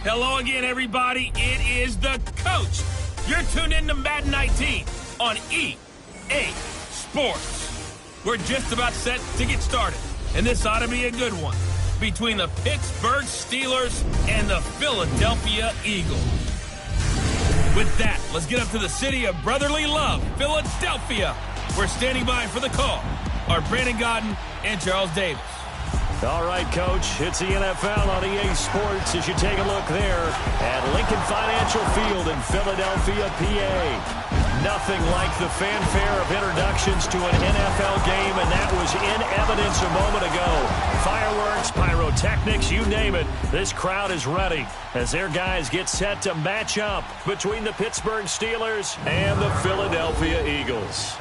Hello again, everybody. It is the coach. You're tuned in to Madden 19 on EA Sports. We're just about set to get started, and this ought to be a good one between the Pittsburgh Steelers and the Philadelphia Eagles. With that, let's get up to the city of brotherly love, Philadelphia. We're standing by for the call are Brandon Godden and Charles Davis. All right, Coach, it's the NFL on EA Sports as you take a look there at Lincoln Financial Field in Philadelphia, PA. Nothing like the fanfare of introductions to an NFL game, and that was in evidence a moment ago. Fireworks, pyrotechnics, you name it. This crowd is ready as their guys get set to match up between the Pittsburgh Steelers and the Philadelphia Eagles.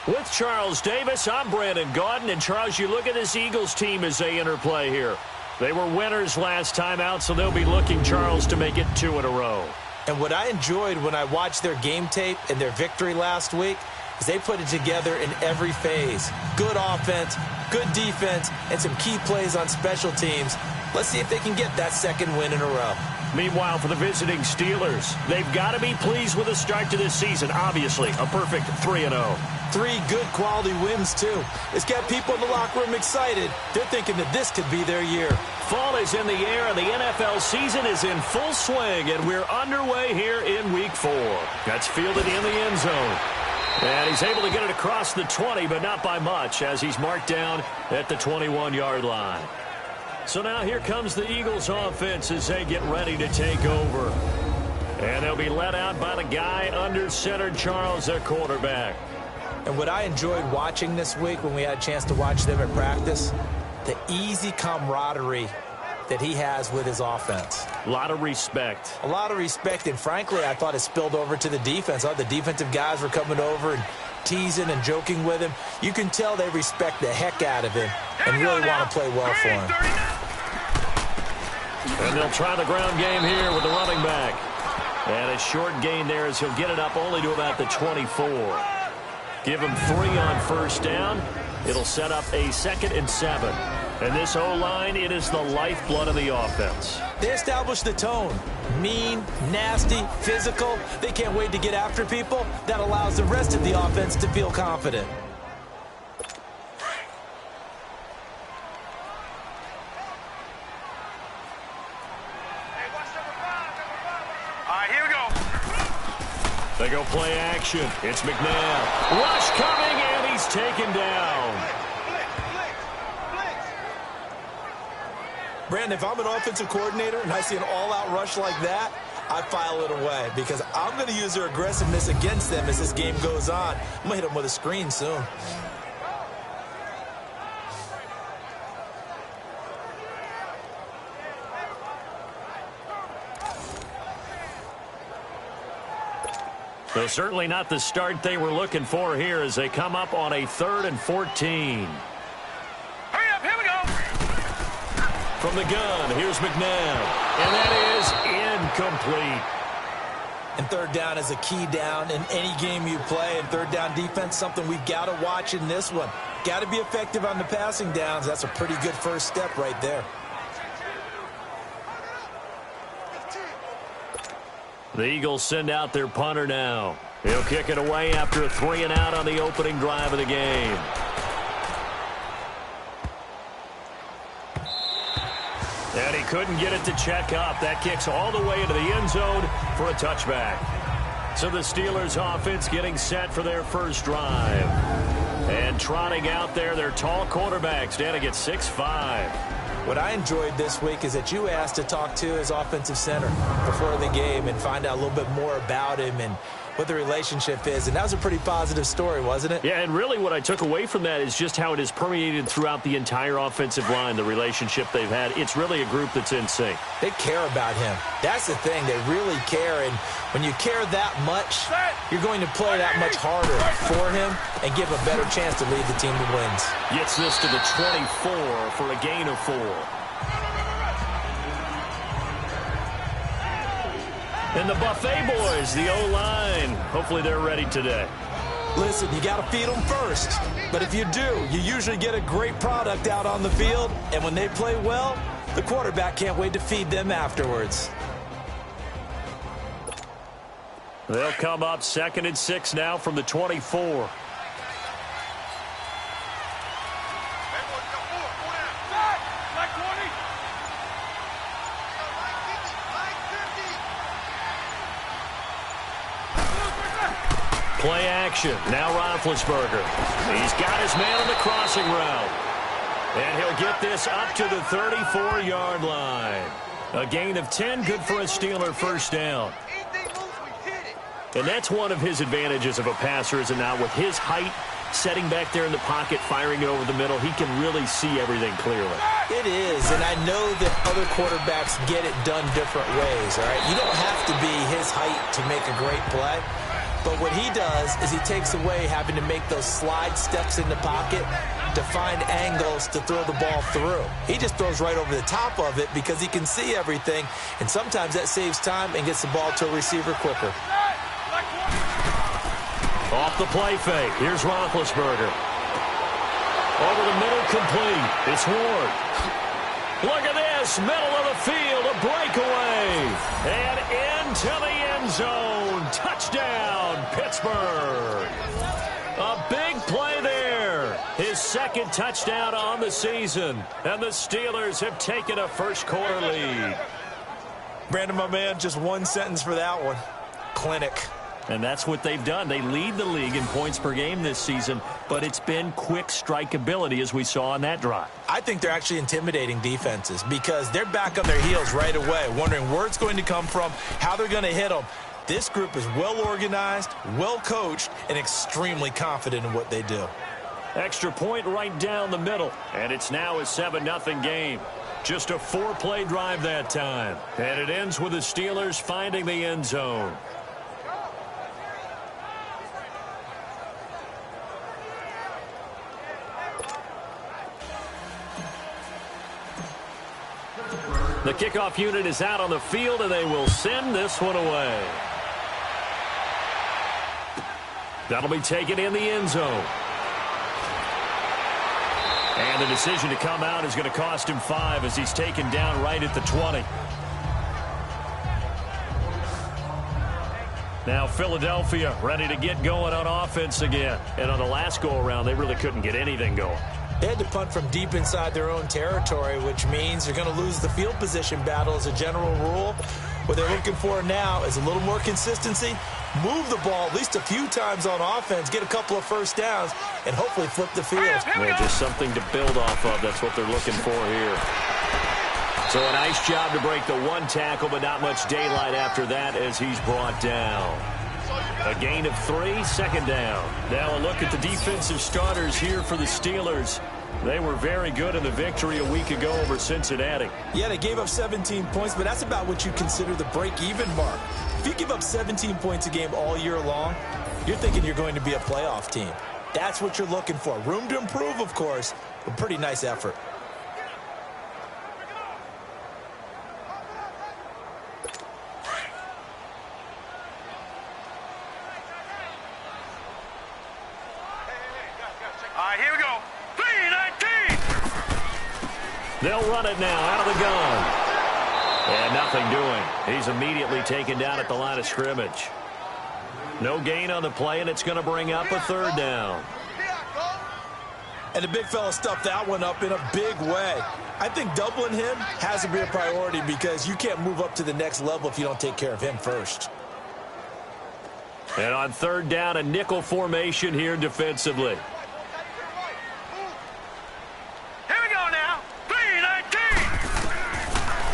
With Charles Davis, I'm Brandon Gaudin. And, Charles, you look at this Eagles team as they interplay here. They were winners last time out, so they'll be looking, Charles, to make it 2 in a row. And what I enjoyed when I watched their game tape and their victory last week is they put it together in every phase. Good offense, good defense, and some key plays on special teams. Let's see if they can get that second win in a row. Meanwhile, for the visiting Steelers, they've got to be pleased with the start to this season. Obviously, a perfect 3-0. 3 good quality wins, too. It's got people in the locker room excited. They're thinking that this could be their year. Fall is in the air, and the NFL season is in full swing, and we're underway here in Week 4. That's fielded in the end zone. And he's able to get it across the 20, but not by much, as he's marked down at the 21-yard line. So now here comes the Eagles offense as they get ready to take over. And they'll be led out by the guy under center, Charles, their quarterback. And what I enjoyed watching this week when we had a chance to watch them at practice, the easy camaraderie that he has with his offense. A lot of respect. A lot of respect, and frankly, I thought it spilled over to the defense. The defensive guys were coming over and teasing and joking with him. You can tell they respect the heck out of him and really want to play well for him. And they'll try the ground game here with the running back. And a short gain there as he'll get it up only to about the 24. Give him 3 on first down. It'll set up a 2nd and 7. And this O-line, it is the lifeblood of the offense. They establish the tone. Mean, nasty, physical. They can't wait to get after people. That allows the rest of the offense to feel confident. They go play action. It's McNabb. Rush coming, and he's taken down. Brandon, if I'm an offensive coordinator and I see an all-out rush like that, I file it away because I'm going to use their aggressiveness against them as this game goes on. I'm going to hit them with a screen soon. So certainly not the start they were looking for here as they come up on a 3rd and 14. Hurry up, here we go. From the gun, here's McNabb. And that is incomplete. And 3rd down is a key down in any game you play. And 3rd down defense, something we've got to watch in this one. Got to be effective on the passing downs. That's a pretty good first step right there. The Eagles send out their punter now. He'll kick it away after a 3-and-out on the opening drive of the game. And he couldn't get it to check up. That kicks all the way into the end zone for a touchback. So the Steelers offense getting set for their first drive. And trotting out there, their tall quarterback standing at 6'5". What I enjoyed this week is that you asked to talk to his offensive center before the game and find out a little bit more about him and what the relationship is. And that was a pretty positive story, wasn't it? Yeah, and really what I took away from that is just how it has permeated throughout the entire offensive line, the relationship they've had. It's really a group that's in sync. They care about him. That's the thing. They really care. And when you care that much, you're going to play that much harder for him and give a better chance to lead the team to wins. Gets this to the 24 for a gain of 4. And the Buffet boys, the O-line, hopefully they're ready today. Listen, you got to feed them first. But if you do, you usually get a great product out on the field. And when they play well, the quarterback can't wait to feed them afterwards. They'll come up 2nd and 6 now from the 24. Play action. Now Roethlisberger. He's got his man on the crossing route. And he'll get this up to the 34-yard line. A gain of 10, good for a Steeler first down. And that's one of his advantages of a passer, is it not? With his height, setting back there in the pocket, firing it over the middle, he can really see everything clearly. It is, and I know that other quarterbacks get it done different ways, all right? You don't have to be his height to make a great play. But what he does is he takes away having to make those slide steps in the pocket to find angles to throw the ball through. He just throws right over the top of it because he can see everything, and sometimes that saves time and gets the ball to a receiver quicker. Off the play fake. Here's Roethlisberger. Over the middle, complete. It's Ward. Look at this. Middle of the field, a breakaway. And into the end zone. Touchdown, Pittsburgh. A big play there. His 2nd touchdown on the season. And the Steelers have taken a first-quarter lead. Brandon, my man, just one sentence for that one. Clinic. And that's what they've done. They lead the league in points per game this season, but it's been quick strike ability as we saw on that drive. I think they're actually intimidating defenses because they're back on their heels right away, wondering where it's going to come from, how they're going to hit them. This group is well organized, well coached, and extremely confident in what they do. Extra point right down the middle, and it's now a 7-0 game. Just a 4-play drive that time, and it ends with the Steelers finding the end zone. The kickoff unit is out on the field, and they will send this one away. That'll be taken in the end zone. And the decision to come out is going to cost him 5 as he's taken down right at the 20. Now Philadelphia ready to get going on offense again. And on the last go-around, they really couldn't get anything going. They had to punt from deep inside their own territory, which means they're going to lose the field position battle as a general rule. What they're looking for now is a little more consistency, move the ball at least a few times on offense, get a couple of first downs, and hopefully flip the field. Yeah, just something to build off of. That's what they're looking for here. So a nice job to break the one tackle, but not much daylight after that as he's brought down. A gain of 3, second down. Now a look at the defensive starters here for the Steelers. They were very good in the victory a week ago over Cincinnati. Yeah, they gave up 17 points, but that's about what you consider the break-even mark. If you give up 17 points a game all year long, you're thinking you're going to be a playoff team. That's what you're looking for. Room to improve, of course, but pretty nice effort. Here we go. 3-19. They'll run it now out of the gun. And nothing doing. He's immediately taken down at the line of scrimmage. No gain on the play, and it's going to bring up a third down. And the big fella stuffed that one up in a big way. I think doubling him has to be a priority because you can't move up to the next level if you don't take care of him first. And on third down, a nickel formation here defensively.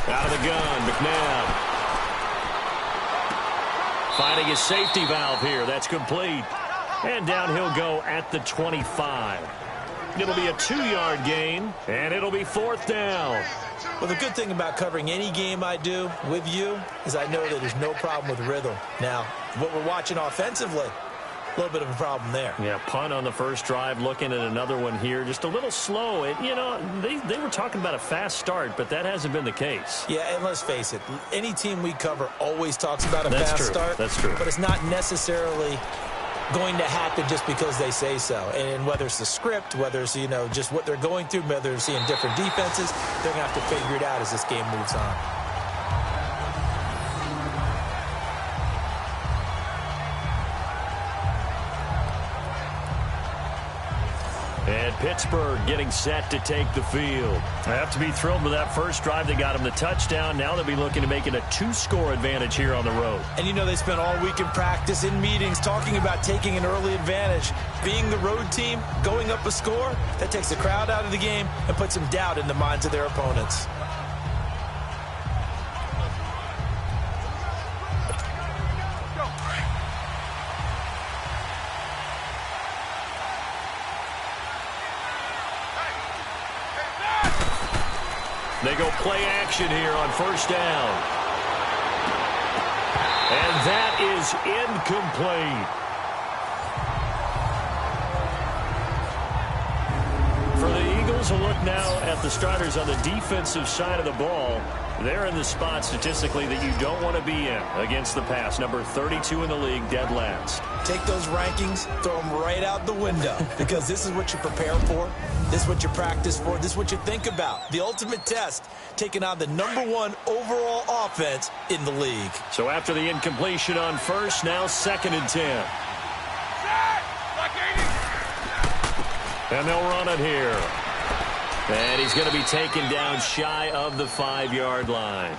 Out of the gun, McNabb. Finding his safety valve here. That's complete. And down he'll go at the 25. It'll be a 2-yard gain, and it'll be fourth down. Well, the good thing about covering any game I do with you is I know that there's no problem with rhythm. Now, what we're watching offensively, a little bit of a problem there. Yeah, punt on the first drive, looking at another one here. Just a little slow. You know, they were talking about a fast start, but that hasn't been the case. Yeah, and let's face it, any team we cover always talks about a fast start. That's true. But it's not necessarily going to happen just because they say so. And whether it's the script, whether it's, just what they're going through, whether they're seeing different defenses, they're going to have to figure it out as this game moves on. And Pittsburgh getting set to take the field. I have to be thrilled with that first drive. They got him the touchdown. Now they'll be looking to make it a 2-score advantage here on the road. And they spent all week in practice, in meetings, talking about taking an early advantage. Being the road team, going up a score, that takes the crowd out of the game and puts some doubt in the minds of their opponents. They go play action here on first down. And that is incomplete. For the Eagles, a look now at the starters on the defensive side of the ball. They're in the spot statistically that you don't want to be in against the pass. Number 32 in the league, dead last. Take those rankings, throw them right out the window because this is what you prepare for. This is what you practice for. This is what you think about. The ultimate test, taking on the #1 overall offense in the league. So after the incompletion on first, now 2nd and 10. And they'll run it here. And he's going to be taken down shy of the 5-yard line.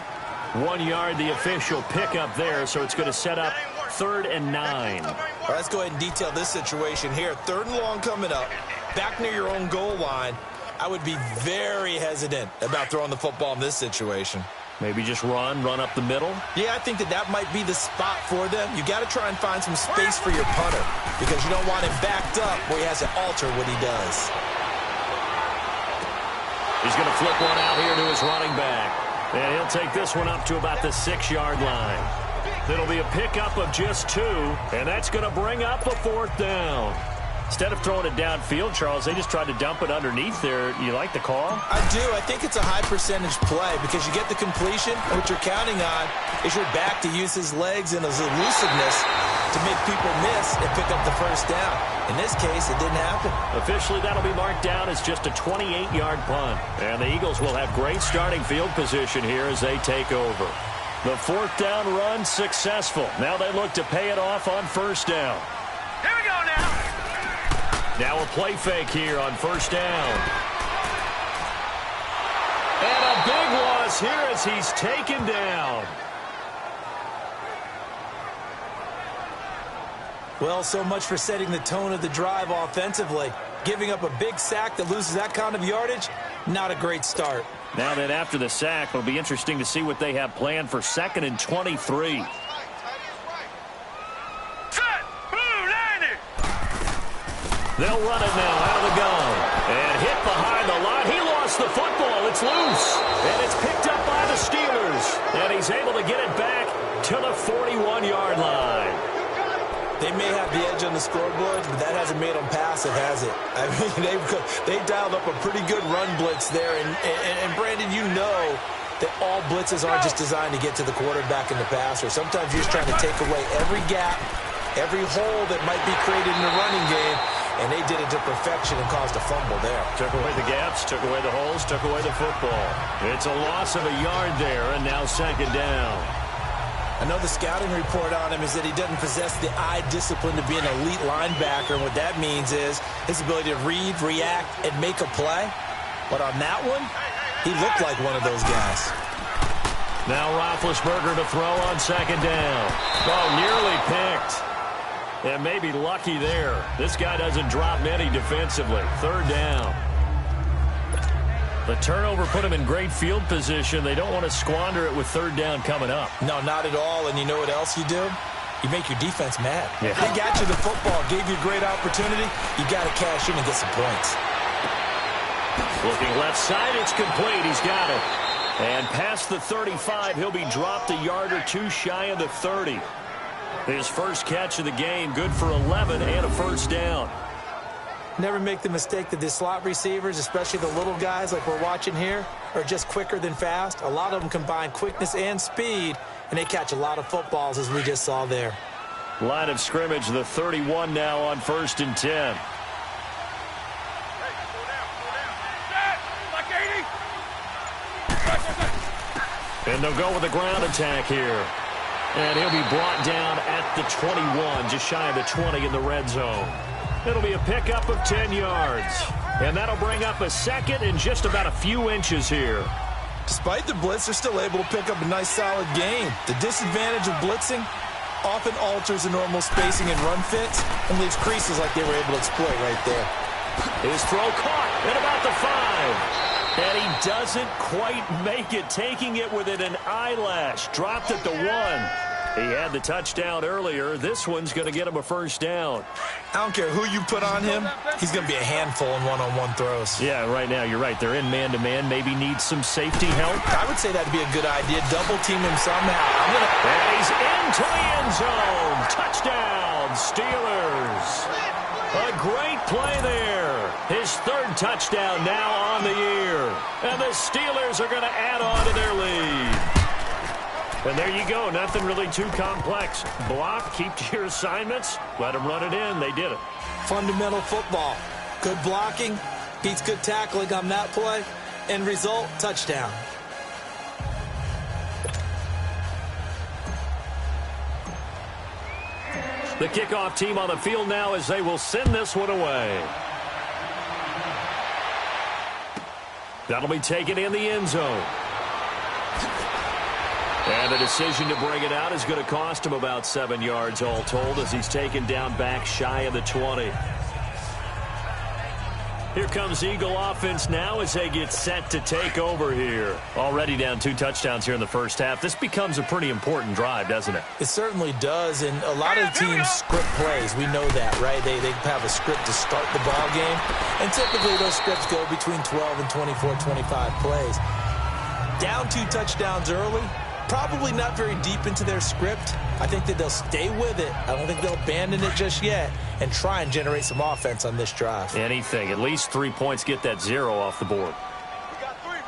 1 yard, the official pickup there, so it's going to set up 3rd and 9. All right, let's go ahead and detail this situation here. 3rd and long coming up, back near your own goal line. I would be very hesitant about throwing the football in this situation. Maybe just run up the middle? Yeah, I think that might be the spot for them. You got to try and find some space for your punter because you don't want him backed up where he has to alter what he does. He's going to flip one out here to his running back. And he'll take this one up to about the 6-yard line. It'll be a pickup of just 2, and that's going to bring up a 4th down. Instead of throwing it downfield, Charles, they just tried to dump it underneath there. You like the call? I do. I think it's a high percentage play because you get the completion. And what you're counting on is your back to use his legs and his elusiveness to make people miss and pick up the first down. In this case, it didn't happen. Officially, that'll be marked down as just a 28-yard punt. And the Eagles will have great starting field position here as they take over. The fourth down run successful. Now they look to pay it off on first down. Here we go now. Now a play fake here on first down. And a big loss here as he's taken down. Well, so much for setting the tone of the drive offensively. Giving up a big sack that loses that kind of yardage, not a great start. Now that after the sack, it'll be interesting to see what they have planned for 2nd and 23. They'll run it now out of the gun. And hit behind the line. He lost the football. It's loose. And it's picked up by the Steelers. And he's able to get it back to the 41-yard line. They may have the edge on the scoreboard, but that hasn't made them passive, has it? I mean, they dialed up a pretty good run blitz there. And Brandon, you know that all blitzes aren't just designed to get to the quarterback and the passer. Sometimes you're just trying to take away every gap, every hole that might be created in the running game. And they did it to perfection and caused a fumble there. Took away the gaps, took away the holes, took away the football. It's a loss of a yard there, and now 2nd down. I know the scouting report on him is that he doesn't possess the eye discipline to be an elite linebacker. And what that means is his ability to read, react, and make a play. But on that one, he looked like one of those guys. Now Roethlisberger to throw on 2nd down. Oh, nearly picked. And maybe lucky there. This guy doesn't drop many defensively. 3rd down. The turnover put him in great field position. They don't want to squander it with 3rd down coming up. No, not at all. And you know what else you do? You make your defense mad. Yeah. They got you the football, gave you a great opportunity. You got to cash in and get some points. Looking left side, it's complete. He's got it. And past the 35, he'll be dropped a yard or two shy of the 30. His first catch of the game, good for 11 and a first down. Never make the mistake that the slot receivers, especially the little guys like we're watching here, are just quicker than fast. A lot of them combine quickness and speed, and they catch a lot of footballs, as we just saw there. Line of scrimmage, the 31 now on 1st and 10. And they'll go with the ground attack here. And he'll be brought down at the 21, just shy of the 20 in the red zone. It'll be a pickup of 10 yards. And that'll bring up a 2nd and just about a few inches here. Despite the blitz, they're still able to pick up a nice, solid gain. The disadvantage of blitzing often alters the normal spacing and run fits and leaves creases like they were able to exploit right there. His throw caught at about the 5. And he doesn't quite make it, taking it within an eyelash. Dropped at the 1. He had the touchdown earlier. This one's going to get him a first down. I don't care who you put on him. He's going to be a handful in one-on-one throws. Yeah, right now, you're right. They're in man-to-man. Maybe needs some safety help. I would say that'd be a good idea. Double team him somehow. And he's into the end zone. Touchdown, Steelers. A great play there. His 3rd touchdown now on the year. And the Steelers are going to add on to their lead. And there you go. Nothing really too complex. Block, keep to your assignments, let them run it in. They did it. Fundamental football. Good blocking, beats good tackling on that play. End result, touchdown. The kickoff team on the field now as they will send this one away. That'll be taken in the end zone. And the decision to bring it out is going to cost him about 7 yards all told as he's taken down back shy of the 20. Here comes Eagle offense now as they get set to take over here. Already down 2 touchdowns here in the first half. This becomes a pretty important drive, doesn't it? It certainly does, and a lot of teams script plays. We know that, right? They have a script to start the ball game, and typically those scripts go between 12 and 24, 25 plays. Down 2 touchdowns early, Probably not very deep into their script. I think that they'll stay with it. I don't think they'll abandon it just yet and try and generate some offense on this drive. Anything. At least 3 points, get that 0 off the board. We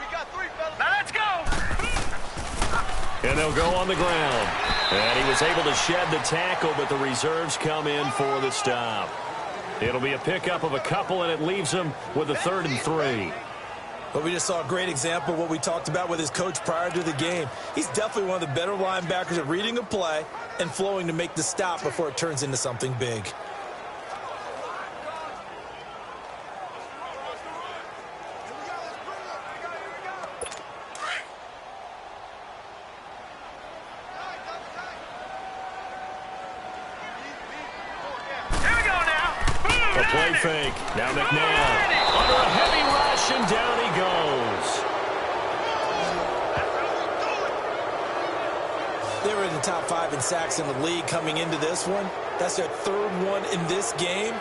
got three, fellas. Now let's go. And they'll go on the ground. And he was able to shed the tackle, but the reserves come in for the stop. It'll be a pickup of a couple, and it leaves him with a 3rd and 3. But we just saw a great example of what we talked about with his coach prior to the game. He's definitely one of the better linebackers at reading a play and flowing to make the stop before it turns into something big. Here we go now. Boom, A play fake. Now McNabb under a heavy rush, and down he goes. They were in the top 5 in sacks in the league coming into this one. That's their 3rd one in this game.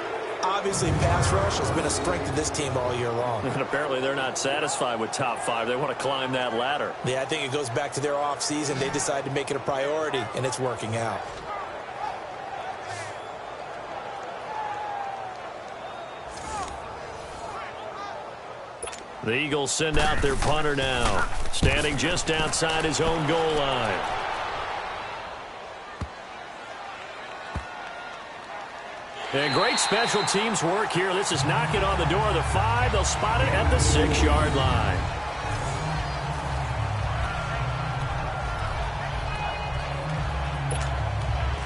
Obviously, pass rush has been a strength of this team all year long. And apparently they're not satisfied with top 5. They want to climb that ladder. Yeah, I think it goes back to their offseason. They decided to make it a priority, and it's working out. The Eagles send out their punter now, standing just outside his own goal line. And great special teams work here. This is knocking on the door of the 5. They'll spot it at the 6-yard line.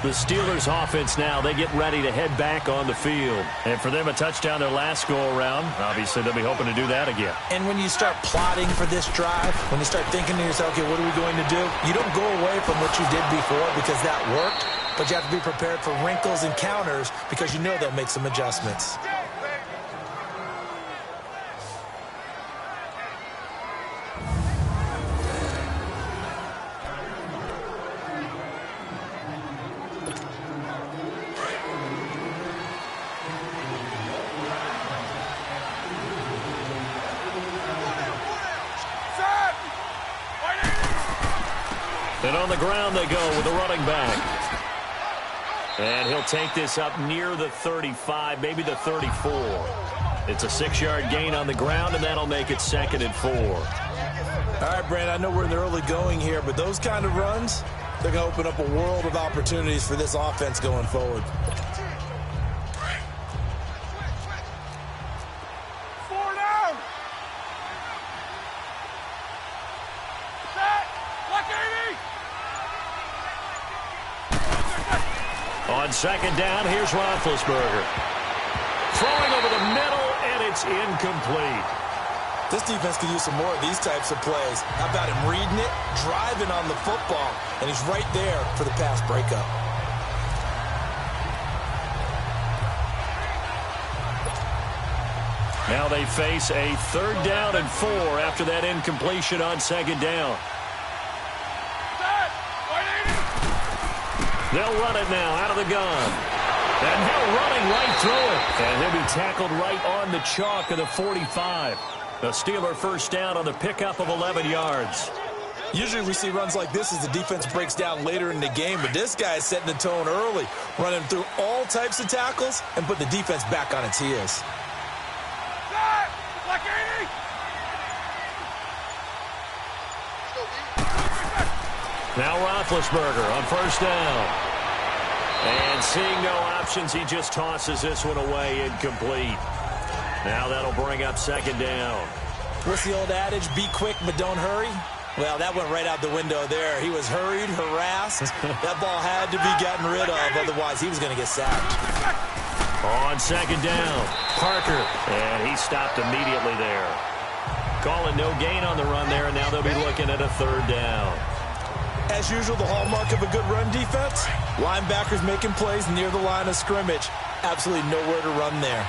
The Steelers offense now, they get ready to head back on the field. And for them, a touchdown their last go-around. Obviously, they'll be hoping to do that again. And when you start plotting for this drive, when you start thinking to yourself, okay, what are we going to do? You don't go away from what you did before because that worked, but you have to be prepared for wrinkles and counters because you know they'll make some adjustments. And on the ground they go with the running back. And he'll take this up near the 35, maybe the 34. It's a 6-yard gain on the ground, and that'll make it 2nd and 4. All right, Brand, I know we're in the early going here, but those kind of runs, they're going to open up a world of opportunities for this offense going forward. On 2nd down, here's Roethlisberger. Throwing over the middle, and it's incomplete. This defense could use some more of these types of plays. How about him reading it, driving on the football, and he's right there for the pass breakup. Now they face a 3rd down and 4 after that incompletion on 2nd down. They'll run it now out of the gun. And they're running right through it. And he'll be tackled right on the chalk of the 45. The Steeler 1st down on the pickup of 11 yards. Usually we see runs like this as the defense breaks down later in the game, but this guy is setting the tone early, running through all types of tackles and put the defense back on its heels. Now Roethlisberger on 1st down. And seeing no options, he just tosses this one away, incomplete. Now that'll bring up 2nd down. What's the old adage? Be quick, but don't hurry? Well, that went right out the window there. He was hurried, harassed. That ball had to be gotten rid of, otherwise he was going to get sacked. On 2nd down, Parker. And he stopped immediately there. Calling no gain on the run there, and now they'll be looking at a 3rd down. As usual, the hallmark of a good run defense, linebackers making plays near the line of scrimmage. Absolutely nowhere to run there.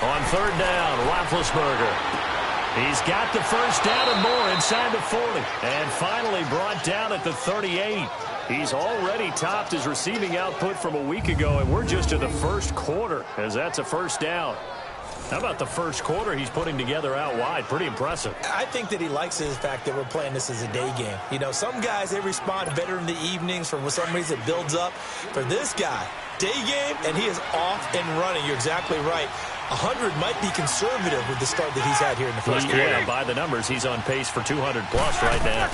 On 3rd down, Roethlisberger. He's got the 1st down and more inside the 40. And finally brought down at the 38. He's already topped his receiving output from a week ago, and we're just in the 1st quarter as that's a 1st down. How about the first quarter he's putting together out wide? Pretty impressive. I think that he likes the fact that we're playing this as a day game. You know, some guys, they respond better in the evenings. For some reason, it builds up. For this guy, day game, and he is off and running. You're exactly right. 100 might be conservative with the start that he's had here in the first quarter. Yeah, by the numbers, he's on pace for 200-plus right now.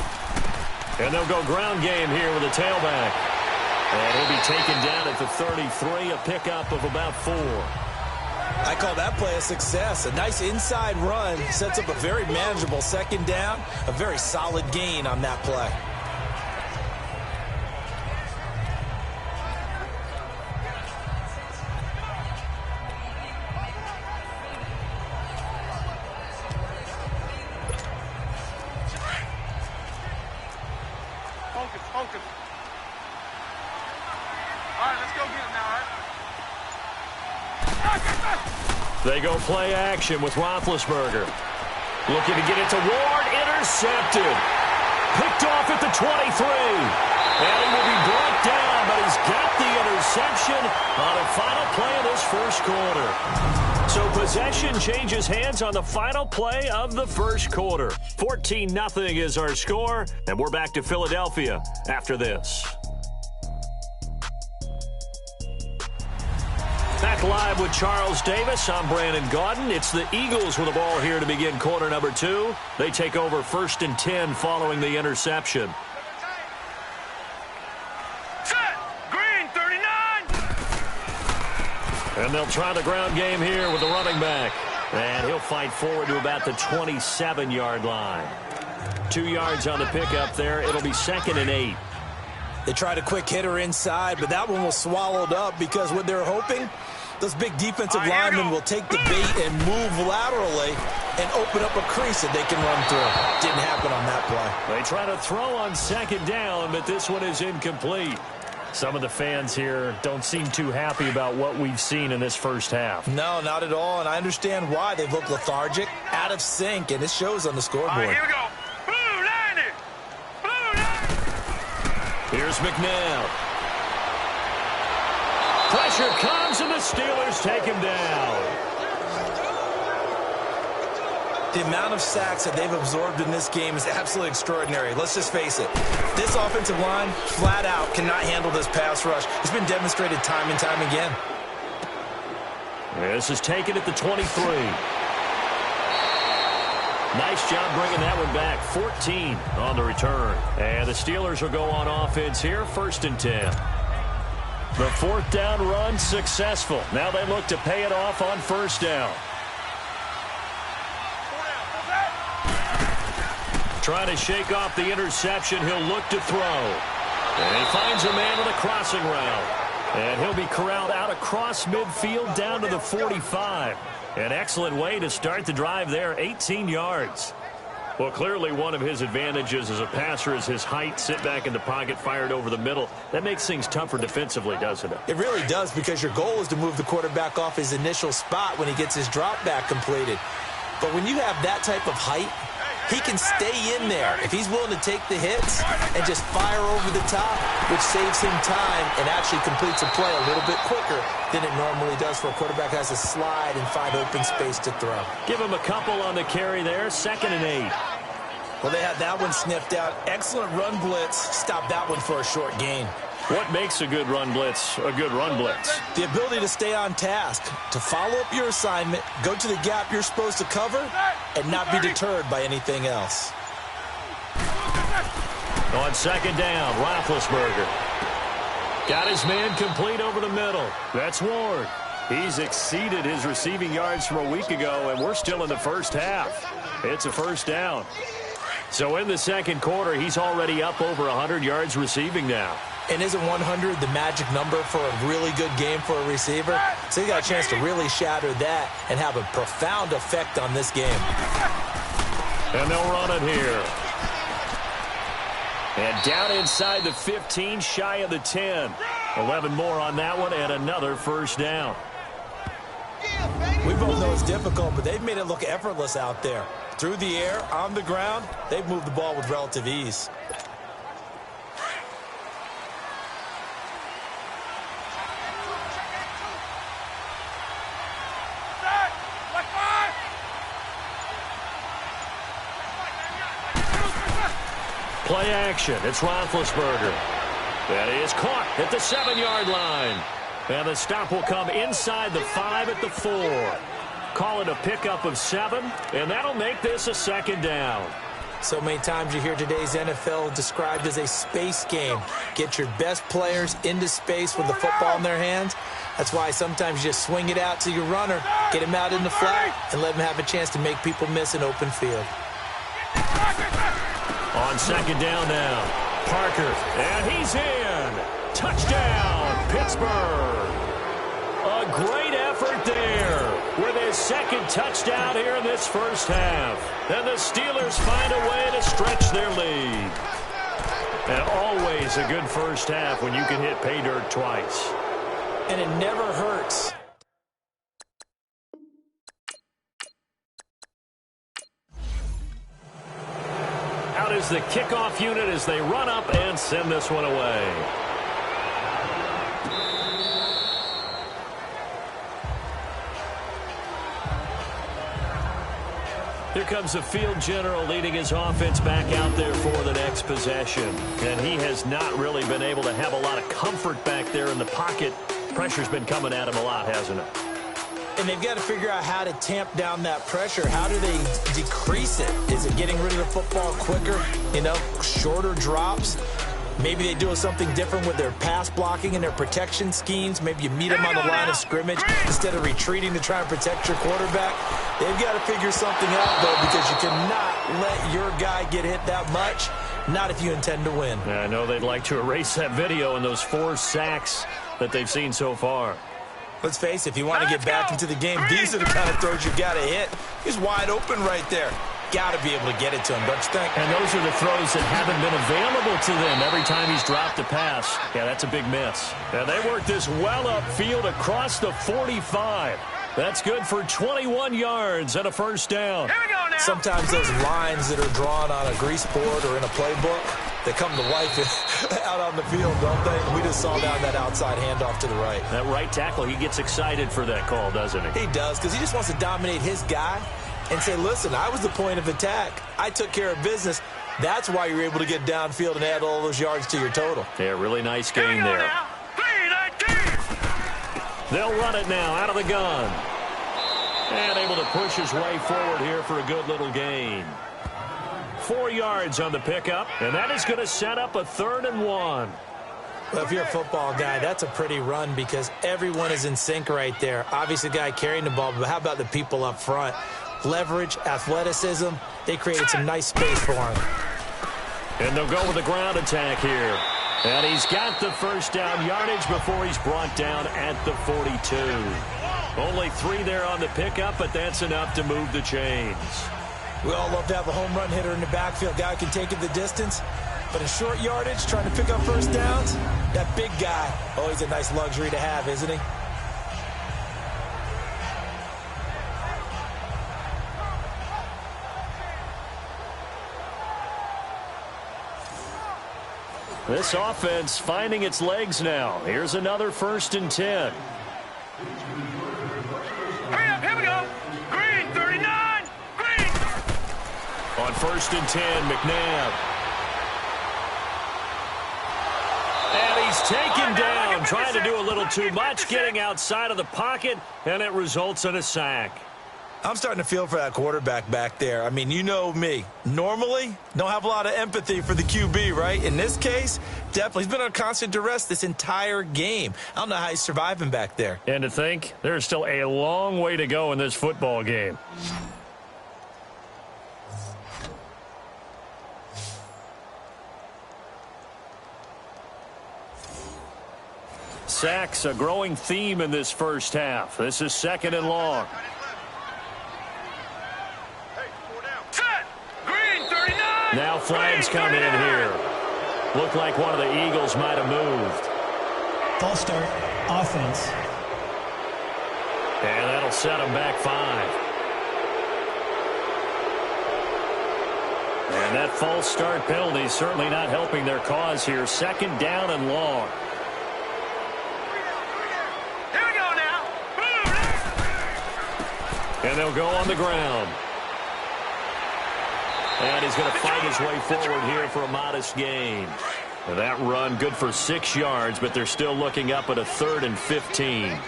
And they'll go ground game here with a tailback. And he'll be taken down at the 33, a pickup of about 4. I call that play a success. A nice inside run sets up a very manageable second down, a very solid gain on that play. Focus. All right, let's go get him now, all right? They go play action with Roethlisberger. Looking to get it to Ward. Intercepted. Picked off at the 23. And he will be brought down, but he's got the interception on a final play of this first quarter. So possession changes hands on the final play of the first quarter. 14-0 is our score, and we're back to Philadelphia after this. Back live with Charles Davis. I'm Brandon Gaudin. It's the Eagles with the ball here to begin quarter number 2. They take over 1st and 10 following the interception. Set! Green, 39! And they'll try the ground game here with the running back. And he'll fight forward to about the 27-yard line. 2 yards on the pickup there. It'll be 2nd and 8. They tried a quick hitter inside, but that one was swallowed up because what they're hoping, those big defensive linemen will take the bait and move laterally and open up a crease that they can run through. Didn't happen on that play. They try to throw on 2nd down, but this one is incomplete. Some of the fans here don't seem too happy about what we've seen in this first half. No, not at all, and I understand why. They've looked lethargic, out of sync, and it shows on the scoreboard. All right, here we go. Blue 90! Blue 90! Here's McNabb. Pressure comes, and the Steelers take him down. The amount of sacks that they've absorbed in this game is absolutely extraordinary. Let's just face it. This offensive line, flat out, cannot handle this pass rush. It's been demonstrated time and time again. This is taken at the 23. Nice job bringing that one back. 14 on the return. And the Steelers will go on offense here, 1st and 10. The 4th down run successful. Now they look to pay it off on 1st down. Trying to shake off the interception. He'll look to throw. And he finds a man with a crossing route. And he'll be corralled out across midfield down to the 45. An excellent way to start the drive there, 18 yards. Well, clearly one of his advantages as a passer is his height. Sit back in the pocket, fired over the middle. That makes things tougher defensively, doesn't it? It really does, because your goal is to move the quarterback off his initial spot when he gets his drop back completed. But when you have that type of height, he can stay in there if he's willing to take the hits and just fire over the top, which saves him time and actually completes a play a little bit quicker than it normally does for a quarterback who has to slide and find open space to throw. Give him a couple on the carry there, 2nd and 8. Well, they had that one sniffed out. Excellent run blitz. Stopped that one for a short gain. What makes a good run blitz a good run blitz? The ability to stay on task, to follow up your assignment, go to the gap you're supposed to cover, and not be deterred by anything else. On 2nd down, Roethlisberger. Got his man complete over the middle. That's Ward. He's exceeded his receiving yards from a week ago, and we're still in the first half. It's a 1st down. So in the 2nd quarter, he's already up over 100 yards receiving now. And isn't 100 the magic number for a really good game for a receiver? So he got a chance to really shatter that and have a profound effect on this game. And they'll run it here. And down inside the 15, shy of the 10. 11 more on that one, and another 1st down. We both know it's difficult, but they've made it look effortless out there. Through the air, on the ground, they've moved the ball with relative ease. Let's Play action. It's Roethlisberger. That is caught at the 7-yard line. And the stop will come inside the 5 at the 4. Call it a pickup of 7, and that'll make this a second down. So many times you hear today's NFL described as a space game. Get your best players into space with the football in their hands. That's why sometimes you just swing it out to your runner, get him out in the flat, and let him have a chance to make people miss an open field. On second down now, Parker, and he's in. Touchdown, Pittsburgh. A great effort there with his second touchdown here in this first half. And the Steelers find a way to stretch their lead. And always a good first half when you can hit pay dirt twice. And it never hurts. Out is the kickoff unit as they run up and send this one away. Here comes the field general leading his offense back out there for the next possession. And he has not really been able to have a lot of comfort back there in the pocket. Pressure's been coming at him a lot, hasn't it? And they've got to figure out how to tamp down that pressure. How do they decrease it? Is it getting rid of the football quicker? Shorter drops? Maybe they do something different with their pass blocking and their protection schemes. Maybe you meet them on the line of scrimmage instead of retreating to try and protect your quarterback. They've got to figure something out, though, because you cannot let your guy get hit that much, not if you intend to win. Yeah, I know they'd like to erase that video and those 4 sacks that they've seen so far. Let's face it, if you want to get back into the game, these are the kind of throws you got to hit. He's wide open right there. Got to be able to get it to him, don't you think? And those are the throws that haven't been available to them every time he's dropped a pass. Yeah, that's a big miss. And they work this well upfield across the 45. That's good for 21 yards and a first down. Here we go now. Sometimes those lines that are drawn on a grease board or in a playbook, they come to life out on the field, don't they? We just saw that outside handoff to the right. That right tackle, he gets excited for that call, doesn't he? He does, because he just wants to dominate his guy and say, listen, I was the point of attack. I took care of business. That's why you're able to get downfield and add all those yards to your total. Yeah, really nice gain there. They'll run it now out of the gun. And able to push his way forward here for a good little gain. 4 yards on the pickup, and that is going to set up a 3rd and 1. Well, if you're a football guy, that's a pretty run because everyone is in sync right there. Obviously, the guy carrying the ball, but how about the people up front? Leverage, athleticism, they created some nice space for him. And they'll go with the ground attack here. And he's got the first down yardage before he's brought down at the 42. Only 3 there on the pickup, but that's enough to move the chains. We all love to have a home run hitter in the backfield. Guy who can take it the distance. But in short yardage, trying to pick up first downs, that big guy, always a nice luxury to have, isn't he? This offense finding its legs now. Here's another 1st and 10. Hurry up, here we go. Green, 39. Green. On 1st and 10, McNabb. And he's taken down, trying to do a little too much, getting outside of the pocket, and it results in a sack. I'm starting to feel for that quarterback back there. I mean, you know me. Normally, don't have a lot of empathy for the QB, right? In this case, definitely. He's been on constant duress this entire game. I don't know how he's surviving back there. And to think, there's still a long way to go in this football game. Sacks, a growing theme in this first half. This is 2nd and long. Now flags come in here. Looked like one of the Eagles might have moved. False start, offense. And that'll set them back 5. And that false start penalty certainly not helping their cause here. 2nd down and long. Here we go now. And they'll go on the ground. And he's going to fight his way forward here for a modest gain. And that run good for 6 yards, but they're still looking up at a 3rd and 15.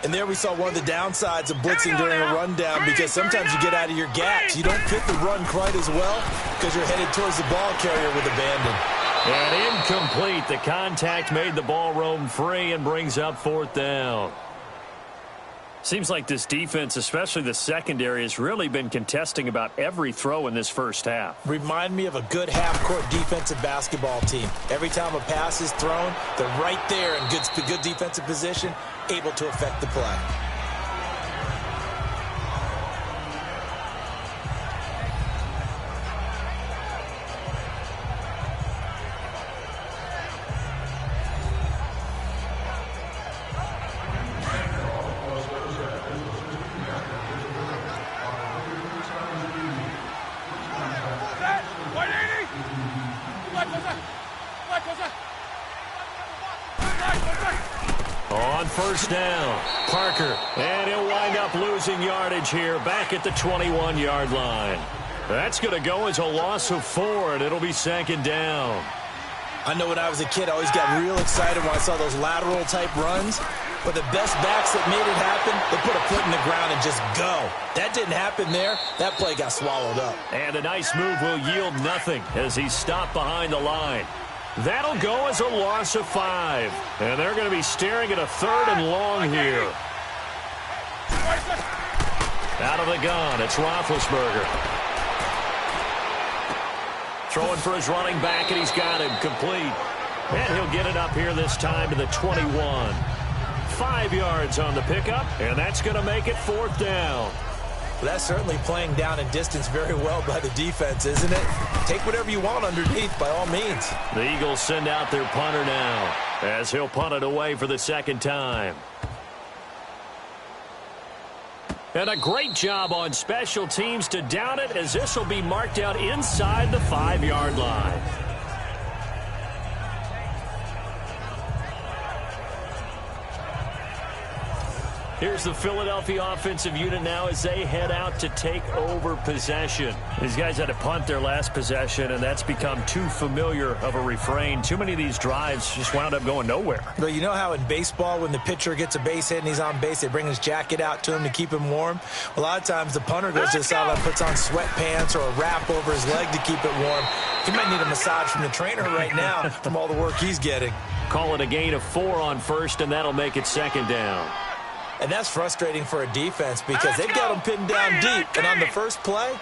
And there we saw one of the downsides of blitzing during a rundown, because sometimes you get out of your gaps. You don't fit the run quite as well because you're headed towards the ball carrier with abandon. And incomplete. The contact made the ball roam free and brings up 4th down. Seems like this defense, especially the secondary, has really been contesting about every throw in this first half. Remind me of a good half-court defensive basketball team. Every time a pass is thrown, they're right there in good defensive position, able to affect the play. On first down, Parker, and he'll wind up losing yardage here back at the 21-yard line. That's going to go as a loss of 4, and it'll be 2nd down. I know when I was a kid, I always got real excited when I saw those lateral-type runs. But the best backs that made it happen, they put a foot in the ground and just go. That didn't happen there. That play got swallowed up. And a nice move will yield nothing as he's stopped behind the line. That'll go as a loss of 5. And they're going to be staring at a 3rd and long here. Out of the gun, it's Roethlisberger. Throwing for his running back, and he's got him complete. And he'll get it up here this time to the 21. 5 yards on the pickup, and that's going to make it 4th down. Well, that's certainly playing down and distance very well by the defense, isn't it? Take whatever you want underneath, by all means. The Eagles send out their punter now, as he'll punt it away for the 2nd time. And a great job on special teams to down it, as this will be marked out inside the 5-yard line. Here's the Philadelphia offensive unit now as they head out to take over possession. These guys had to punt their last possession, and that's become too familiar of a refrain. Too many of these drives just wound up going nowhere. But you know how in baseball, when the pitcher gets a base hit and he's on base, they bring his jacket out to him to keep him warm? A lot of times the punter goes to the sideline, puts on sweatpants or a wrap over his leg to keep it warm. He might need a massage from the trainer right now from all the work he's getting. Call it a gain of 4 on first, and that'll make it 2nd down. And that's frustrating for a defense because they've got them pinned down deep. And on the first play,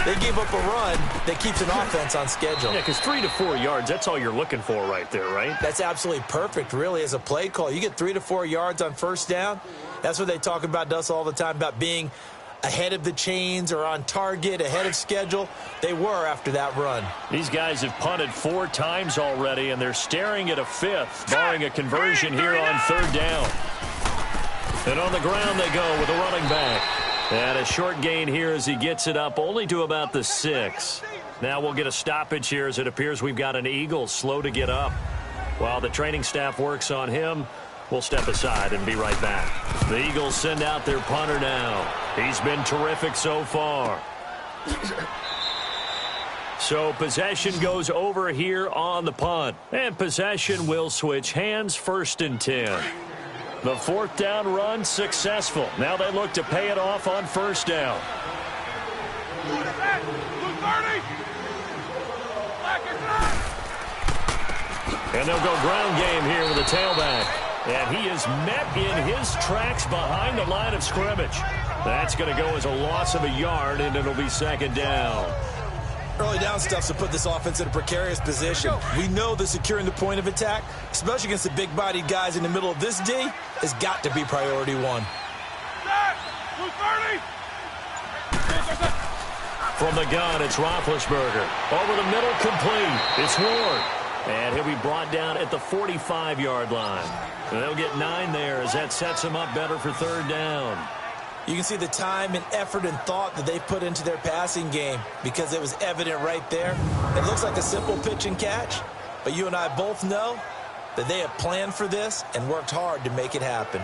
they gave up a run that keeps an offense on schedule. Yeah, because 3 to 4 yards, that's all you're looking for right there, right? That's absolutely perfect, really, as a play call. You get 3 to 4 yards on first down. That's what they talk about us all the time, about being ahead of the chains or on target, ahead of schedule. They were after that run. These guys have punted 4 times already, and they're staring at a 5th, barring a conversion here on 3rd down. And on the ground they go with a running back. And a short gain here as he gets it up only to about the 6. Now we'll get a stoppage here as it appears we've got an Eagle slow to get up. While the training staff works on him, we'll step aside and be right back. The Eagles send out their punter now. He's been terrific so far. So possession goes over here on the punt. And possession will switch hands, 1st and 10. The 4th down run successful. Now they look to pay it off on 1st down. And they'll go ground game here with a tailback. And he is met in his tracks behind the line of scrimmage. That's going to go as a loss of a yard, and it'll be 2nd down. Early down stuff's to put this offense in a precarious position. We know that securing the point of attack, especially against the big-bodied guys in the middle of this D, has got to be priority 1. From the gun, it's Roethlisberger. Over the middle, complete. It's Ward. And he'll be brought down at the 45-yard line. And they'll get 9 there as that sets him up better for 3rd down. You can see the time and effort and thought that they put into their passing game because it was evident right there. It looks like a simple pitch and catch, but you and I both know that they have planned for this and worked hard to make it happen.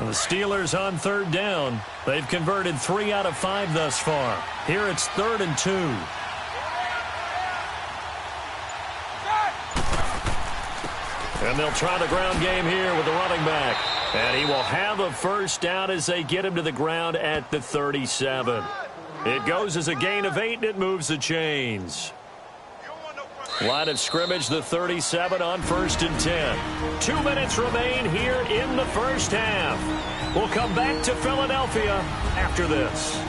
The Steelers on third down. They've converted 3 out of 5 thus far. Here it's 3rd and 2. And they'll try the ground game here with the running back. And he will have a first down as they get him to the ground at the 37. It goes as a gain of 8, and it moves the chains. Line of scrimmage, the 37 on 1st and 10. 2 minutes remain here in the first half. We'll come back to Philadelphia after this.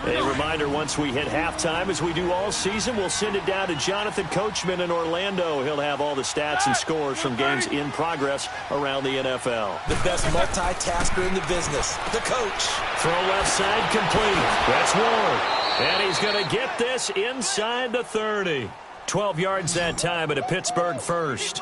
A reminder, once we hit halftime, as we do all season, we'll send it down to Jonathan Coachman in Orlando. He'll have all the stats and scores from games in progress around the NFL. The best multitasker in the business, the coach. Throw left side complete. That's Ward. And he's going to get this inside the 30. 12 yards that time at a Pittsburgh first.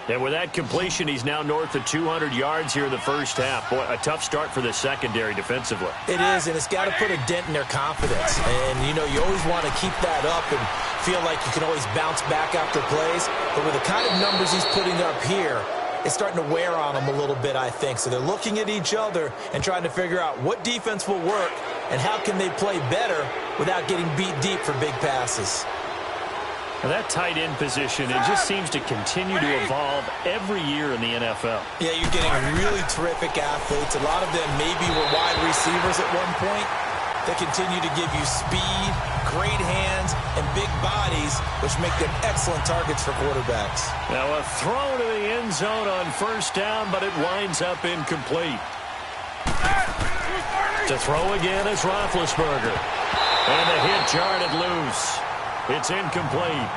And with that completion, he's now north of 200 yards here in the first half. Boy, a tough start for the secondary defensively. It is, and it's got to put a dent in their confidence. And, you know, you always want to keep that up and feel like you can always bounce back after plays. But with the kind of numbers he's putting up here, it's starting to wear on them a little bit, I think. So they're looking at each other and trying to figure out what defense will work and how can they play better without getting beat deep for big passes. And that tight end position, it just seems to continue to evolve every year in the NFL. Yeah, you're getting really terrific athletes. A lot of them maybe were wide receivers at one point. They continue to give you speed, great hands, and big bodies, which make them excellent targets for quarterbacks. Now a throw to the end zone on first down, but it winds up incomplete. To throw again is Roethlisberger. And the hit jarred it loose. It's incomplete.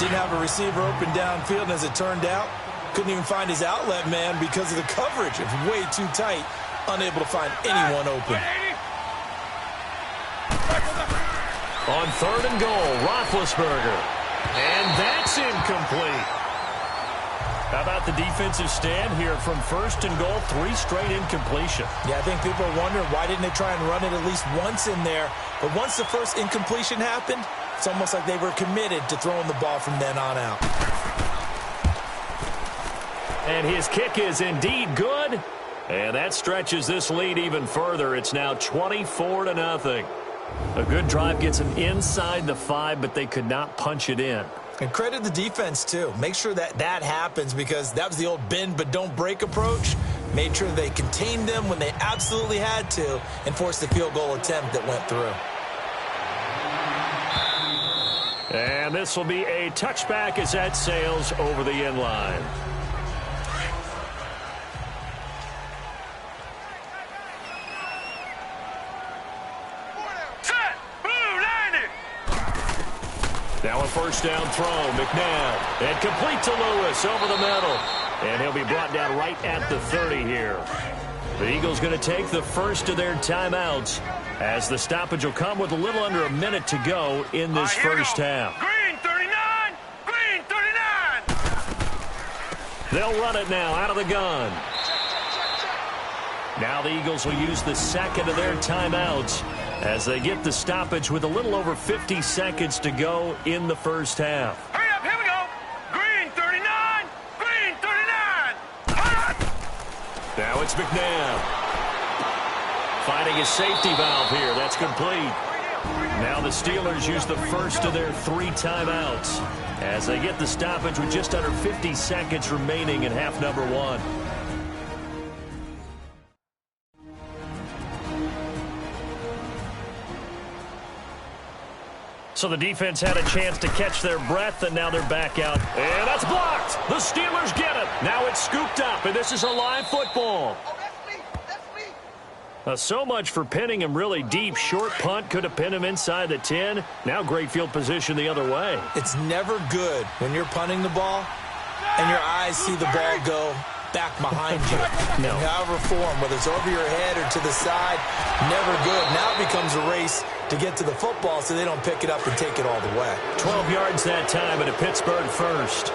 Didn't have a receiver open downfield, and as it turned out, couldn't even find his outlet man because of the coverage. It was way too tight, unable to find anyone open. On 3rd and goal, Roethlisberger. And that's incomplete. How about the defensive stand here from 1st and goal, 3 straight incompletion? Yeah, I think people are wondering why didn't they try and run it at least once in there. But once the first incompletion happened, it's almost like they were committed to throwing the ball from then on out. And his kick is indeed good. And that stretches this lead even further. It's now 24-0. A good drive gets them inside the 5, but they could not punch it in. And credit the defense, too. Make sure that that happens because that was the old bend but don't break approach. Made sure they contained them when they absolutely had to and forced the field goal attempt that went through. And this will be a touchback as that sails over the end line. Now a first down throw, McNabb. And complete to Lewis over the middle. And he'll be brought down right at the 30 here. The Eagles going to take the first of their timeouts as the stoppage will come with a little under a minute to go in this first half. Green 39! Green 39! They'll run it now out of the gun. Now the Eagles will use the second of their timeouts as they get the stoppage with a little over 50 seconds to go in the first half. Hurry up, here we go! Green 39! Green 39! Now it's McNabb. Finding a safety valve here. That's complete. Now the Steelers use the first of their 3 timeouts as they get the stoppage with just under 50 seconds remaining in half number 1. So the defense had a chance to catch their breath, and now they're back out. And that's blocked. The Steelers get it. Now it's scooped up, and this is a live football. So much for pinning him really deep. Short punt could have pinned him inside the 10. Now great field position the other way. It's never good when you're punting the ball and your eyes see the ball go back behind you. No. However form, whether it's over your head or to the side, never good. Now it becomes a race to get to the football so they don't pick it up and take it all the way. 12 yards that time at a Pittsburgh first.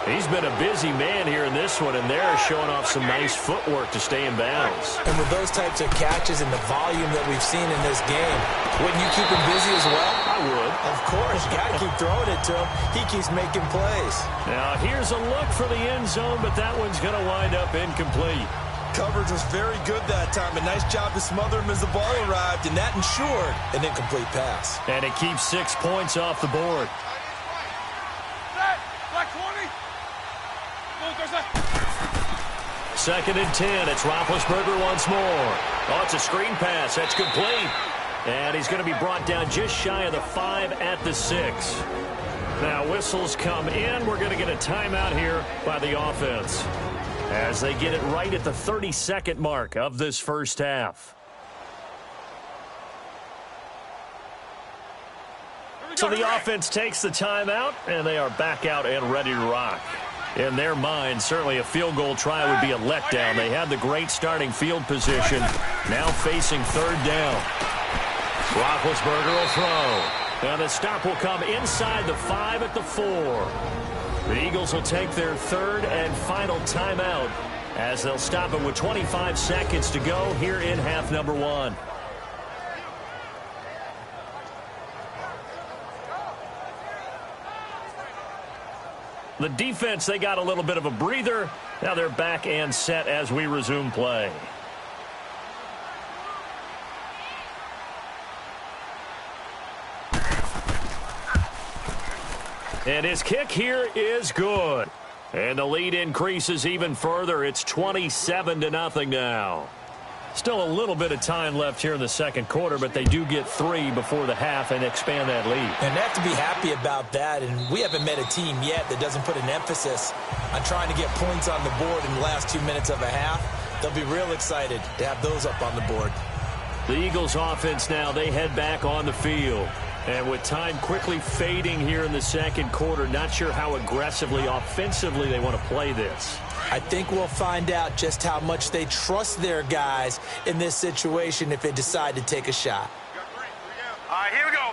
He's been a busy man here in this one, and they're showing off some nice footwork to stay in bounds. And with those types of catches and the volume that we've seen in this game, wouldn't you keep him busy as well? I would. Of course. You got to keep throwing it to him. He keeps making plays. Now, here's a look for the end zone, but that one's going to wind up incomplete. Coverage was very good that time. A nice job to smother him as the ball arrived, and that ensured an incomplete pass. And it keeps 6 points off the board. Black 20. Second and 10. It's Roethlisberger once more. Oh, it's a screen pass. That's complete. And he's going to be brought down just shy of the 5 at the 6. Now whistles come in. We're going to get a timeout here by the offense as they get it right at the 30-second mark of this first half. So the offense takes the timeout, and they are back out and ready to rock. In their mind, certainly a field goal try would be a letdown. They had the great starting field position, now facing third down. Roethlisberger will throw. And the stop will come inside the 5 at the 4. The Eagles will take their third and final timeout as they'll stop it with 25 seconds to go here in half number 1. The defense, they got a little bit of a breather. Now they're back and set as we resume play. And his kick here is good. And the lead increases even further. It's 27-0 now. Still a little bit of time left here in the second quarter, but they do get 3 before the half and expand that lead. And they have to be happy about that, and we haven't met a team yet that doesn't put an emphasis on trying to get points on the board in the last 2 minutes of a half. They'll be real excited to have those up on the board. The Eagles offense now, they head back on the field. And with time quickly fading here in the second quarter, not sure how aggressively, offensively they want to play this. I think we'll find out just how much they trust their guys in this situation if they decide to take a shot. All right, here we go.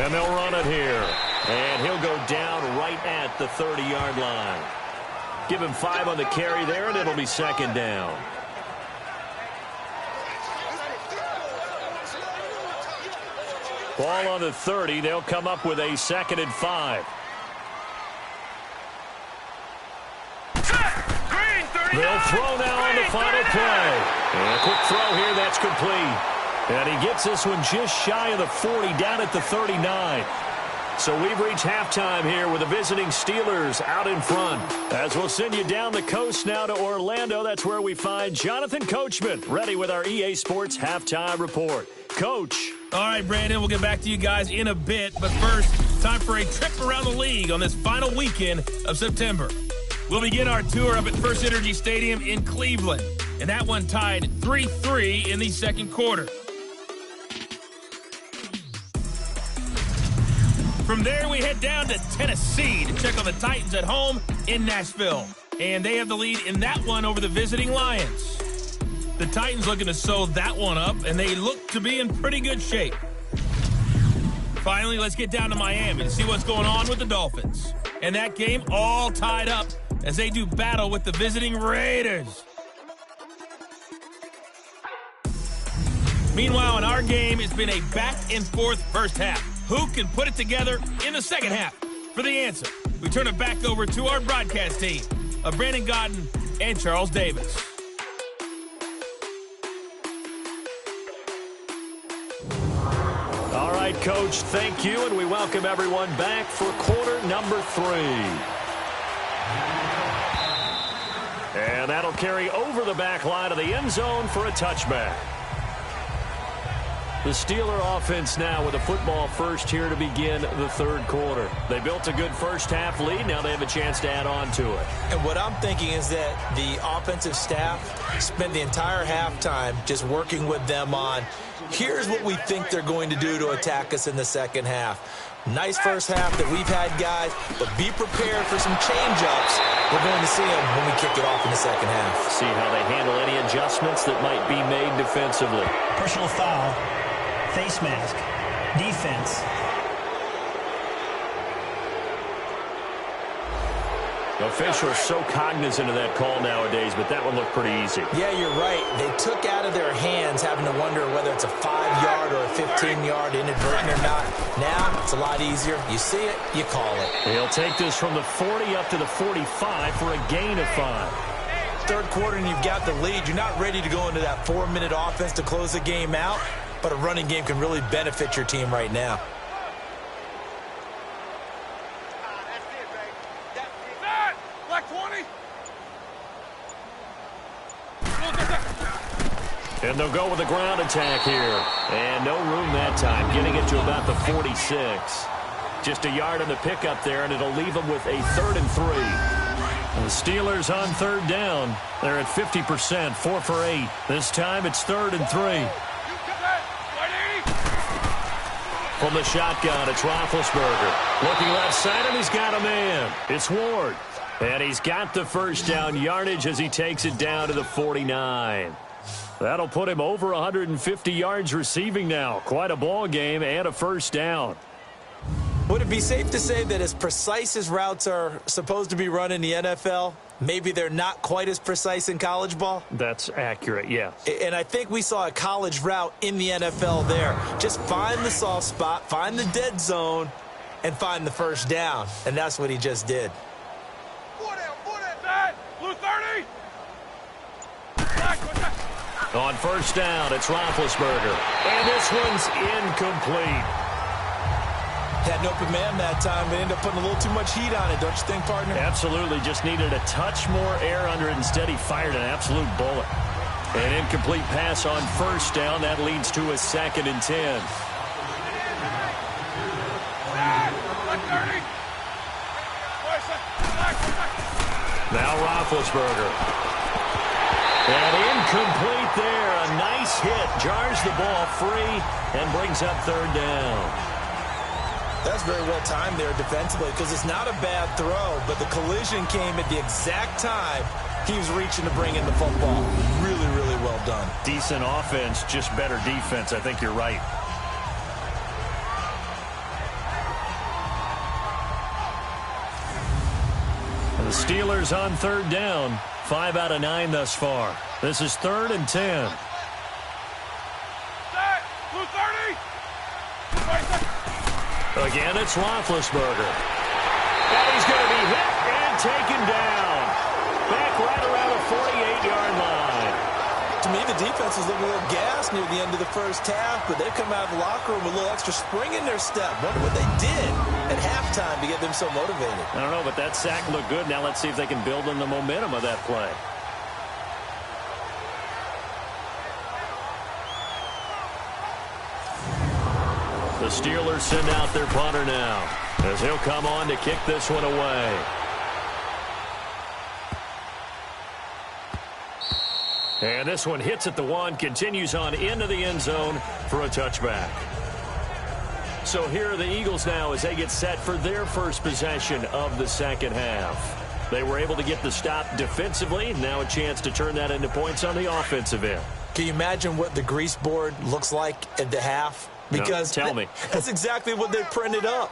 And they'll run it here. And he'll go down right at the 30-yard line. Give him 5 on the carry there, and it'll be second down. Ball on the 30. They'll come up with a 2nd and 5. They'll throw now on the final play. And a quick throw here. That's complete. And he gets this one just shy of the 40, down at the 39. So we've reached halftime here with the visiting Steelers out in front. As we'll send you down the coast now to Orlando, that's where we find Jonathan Coachman, ready with our EA Sports Halftime Report. Coach. All right, Brandon, we'll get back to you guys in a bit. But first, time for a trip around the league on this final weekend of September. We'll begin our tour up at First Energy Stadium in Cleveland. And that one tied 3-3 in the second quarter. From there, we head down to Tennessee to check on the Titans at home in Nashville. And they have the lead in that one over the visiting Lions. The Titans looking to sew that one up, and they look to be in pretty good shape. Finally, let's get down to Miami to see what's going on with the Dolphins. And that game all tied up as they do battle with the visiting Raiders. Meanwhile, in our game, it's been a back-and-forth first half. Who can put it together in the second half? For the answer, we turn it back over to our broadcast team of Brandon Godden and Charles Davis. All right, Coach, thank you, and we welcome everyone back for quarter number 3. And that'll carry over the back line of the end zone for a touchback. The Steeler offense now with a football first here to begin the third quarter. They built a good first half lead. Now they have a chance to add on to it. And what I'm thinking is that the offensive staff spent the entire halftime just working with them on, here's what we think they're going to do to attack us in the second half. Nice first half that we've had, guys, but be prepared for some change-ups. We're going to see them when we kick it off in the second half. See how they handle any adjustments that might be made defensively. Personal foul. Face mask. Defense. Officials so cognizant of that call nowadays, but that one looked pretty easy. Yeah, you're right. They took out of their hands having to wonder whether it's a 5-yard or a 15-yard inadvertent or not. Now, it's a lot easier. You see it, you call it. He'll take this from the 40 up to the 45 for a gain of 5. Third quarter and you've got the lead. You're not ready to go into that 4-minute offense to close the game out, but a running game can really benefit your team right now. And they'll go with the ground attack here. And no room that time, getting it to about the 46. Just a yard on the pickup there, and it'll leave them with a 3rd and 3. And the Steelers on 3rd down. They're at 50%, 4 for 8. This time it's 3rd and 3. From the shotgun, it's Roethlisberger. Looking left side, and he's got a man. It's Ward. And he's got the first down yardage as he takes it down to the 49. That'll put him over 150 yards receiving now. Quite a ball game and a first down. Would it be safe to say that as precise as routes are supposed to be run in the NFL, maybe they're not quite as precise in college ball? That's accurate, yeah. And I think we saw a college route in the NFL there. Just find the soft spot, find the dead zone, and find the first down. And that's what he just did. Blue 30. On first down, it's Roethlisberger. And this one's incomplete. Had an open man that time, but ended up putting a little too much heat on it, don't you think, partner? Absolutely. Just needed a touch more air under it. Instead, he fired an absolute bullet. An incomplete pass on first down. That leads to a 2nd and 10. Now Roethlisberger. And incomplete there. A nice hit. Jars the ball free and brings up 3rd down. That's very well timed there defensively because it's not a bad throw, but the collision came at the exact time he was reaching to bring in the football. Really, really well done. Decent offense, just better defense. I think you're right. And the Steelers on 3rd down. 5 out of 9 thus far. This is 3rd and 10. Again, it's Roethlisberger. And he's going to be hit and taken down. Back right around the 48-yard line. To me, the defense was looking a little gassed near the end of the first half, but they've come out of the locker room with a little extra spring in their step. Wonder what they did at halftime to get them so motivated. I don't know, but that sack looked good. Now let's see if they can build on the momentum of that play. The Steelers send out their punter now as he'll come on to kick this one away. And this one hits at the 1, continues on into the end zone for a touchback. So here are the Eagles now as they get set for their first possession of the second half. They were able to get the stop defensively. Now a chance to turn that into points on the offensive end. Can you imagine what the grease board looks like at the half? Because no, tell me. That's exactly what they printed up.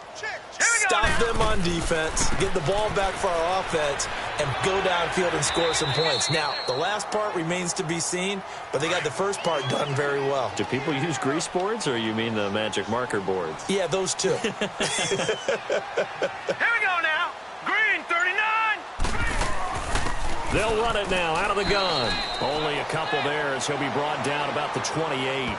Stop them on defense, get the ball back for our offense, and go downfield and score some points. Now, the last part remains to be seen, but they got the first part done very well. Do people use grease boards, or you mean the magic marker boards? Yeah, those two. Here we go now. Green 39. They'll run it now out of the gun. Only a couple there as he'll be brought down about the 28.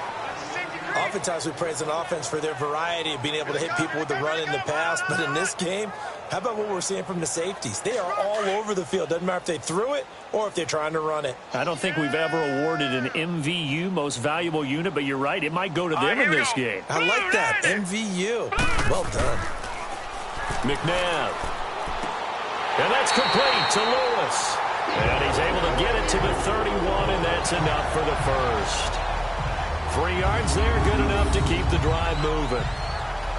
Oftentimes we praise an offense for their variety of being able to hit people with the run in the pass, but in this game, how about what we're seeing from the safeties? They are all over the field. Doesn't matter if they threw it or if they're trying to run it. I don't think we've ever awarded an MVU, most valuable unit, but you're right. It might go to them in this game. I like that. MVU. Well done. McNabb. And that's complete to Lewis. And he's able to get it to the 31, and that's enough for the first. 3 yards there, good enough to keep the drive moving.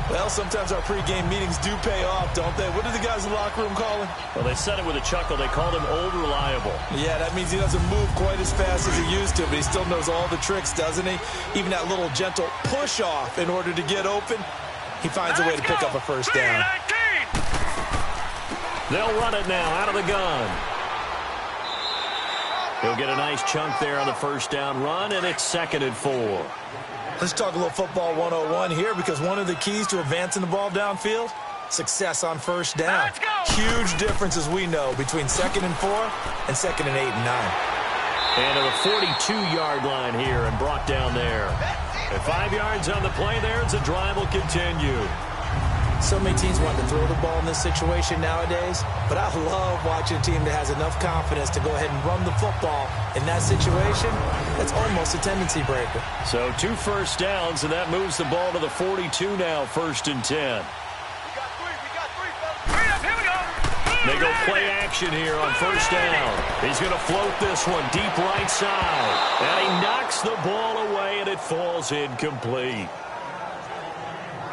Well, sometimes our pregame meetings do pay off, don't they? What do the guys in the locker room call him? Well, they said it with a chuckle. They called him Old Reliable. Yeah, that means he doesn't move quite as fast as he used to, but he still knows all the tricks, doesn't he? Even that little gentle push-off in order to get open, he finds a way to pick up a first down. They'll run it now out of the gun. He'll get a nice chunk there on the first down run, and it's 2nd and 4. Let's talk a little football 101 here, because one of the keys to advancing the ball downfield, success on first down. Huge difference, as we know, between 2nd and 4 and 2nd and 8 and 9. And to the 42-yard line here and brought down there. And 5 yards on the play there as the drive will continue. So many teams want to throw the ball in this situation nowadays, but I love watching a team that has enough confidence to go ahead and run the football in that situation. That's almost a tendency breaker. So 2 first downs, and that moves the ball to the 42 now, 1st and 10. They go play action here on first down. He's going to float this one deep right side. And he knocks the ball away, and it falls incomplete.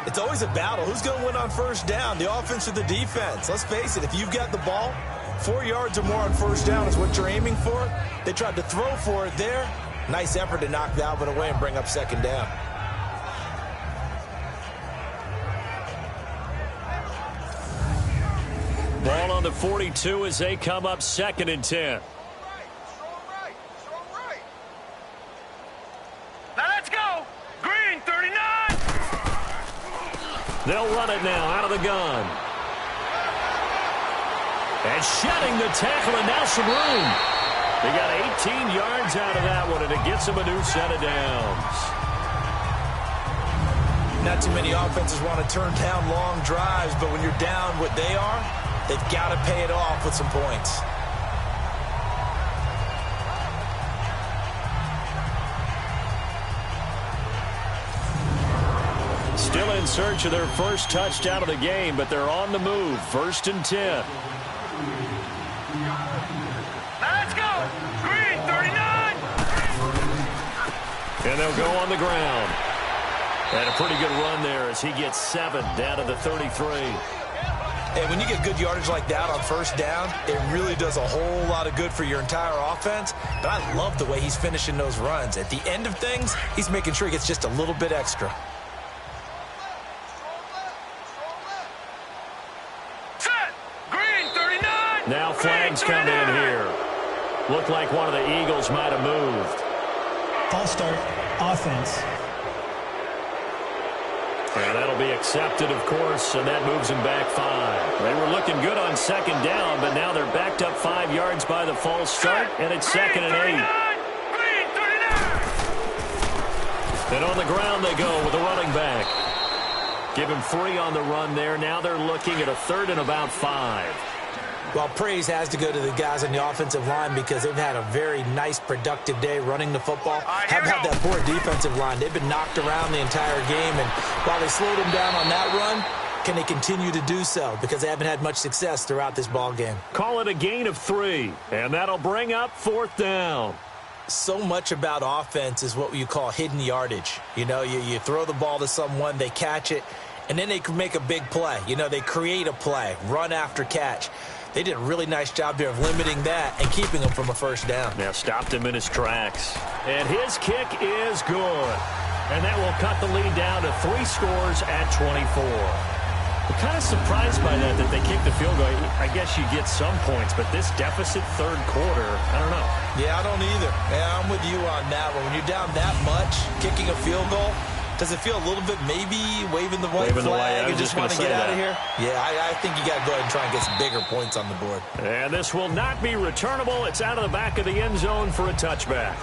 It's always a battle. Who's going to win on first down, the offense or the defense? Let's face it, if you've got the ball, 4 yards or more on first down is what you're aiming for. They tried to throw for it there. Nice effort to knock that one away and bring up 2nd down. Ball on the 42 as they come up 2nd and 10. Now let's go. Green, 39. They'll run it now out of the gun. And shedding the tackle, and now some room. They got 18 yards out of that one, and it gets them a new set of downs. Not too many offenses want to turn down long drives, but when you're down what they are, they've got to pay it off with some points. Still in search of their first touchdown of the game, but they're on the move. 1st and 10. Now let's go. Green, 39. And they'll go on the ground. And a pretty good run there as he gets 7 down to the 33. And when you get good yardage like that on first down, it really does a whole lot of good for your entire offense. But I love the way he's finishing those runs. At the end of things, he's making sure he gets just a little bit extra. Set. Green, 39. Now flags come in here. Looked like one of the Eagles might have moved. False start, offense. And that'll be accepted, of course, and that moves them back 5. They were looking good on 2nd down, but now they're backed up 5 yards by the false start, and it's 2nd and 8. Green, 39. And on the ground they go with a running back. Give him 3 on the run there. Now they're looking at a 3rd and about 5. Well, praise has to go to the guys on the offensive line because they've had a very nice, productive day running the football. How about that poor defensive line? They've been knocked around the entire game, and while they slowed them down on that run, can they continue to do so? Because they haven't had much success throughout this ball game. Call it a gain of 3, and that'll bring up 4th down. So much about offense is what you call hidden yardage. You know, you throw the ball to someone, they catch it, and then they can make a big play. You know, they create a play, run after catch. They did a really nice job there of limiting that and keeping him from a first down. Now stopped him in his tracks. And his kick is good. And that will cut the lead down to 3 scores at 24. I'm kind of surprised by that they kicked the field goal. I guess you get some points, but this deficit 3rd quarter, I don't know. Yeah, I don't either. Yeah, I'm with you on that one. When you're down that much, kicking a field goal, does it feel a little bit maybe waving the white flag and just want to get out of here? Yeah, I think you got to go ahead and try and get some bigger points on the board. And this will not be returnable. It's out of the back of the end zone for a touchback.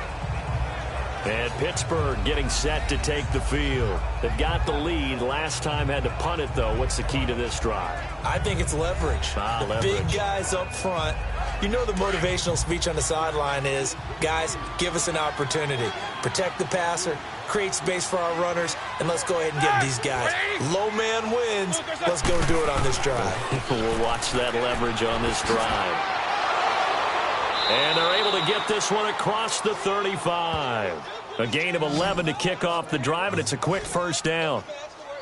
And Pittsburgh getting set to take the field. They've got the lead. Last time had to punt it, though. What's the key to this drive? I think it's leverage. The big guys up front. You know the motivational speech on the sideline is, guys, give us an opportunity. Protect the passer, create space for our runners, and let's go ahead and get these guys. Low man wins. Let's go do it on this drive. We'll watch that leverage on this drive. And they're able to get this one across the 35. A gain of 11 to kick off the drive, and it's a quick first down.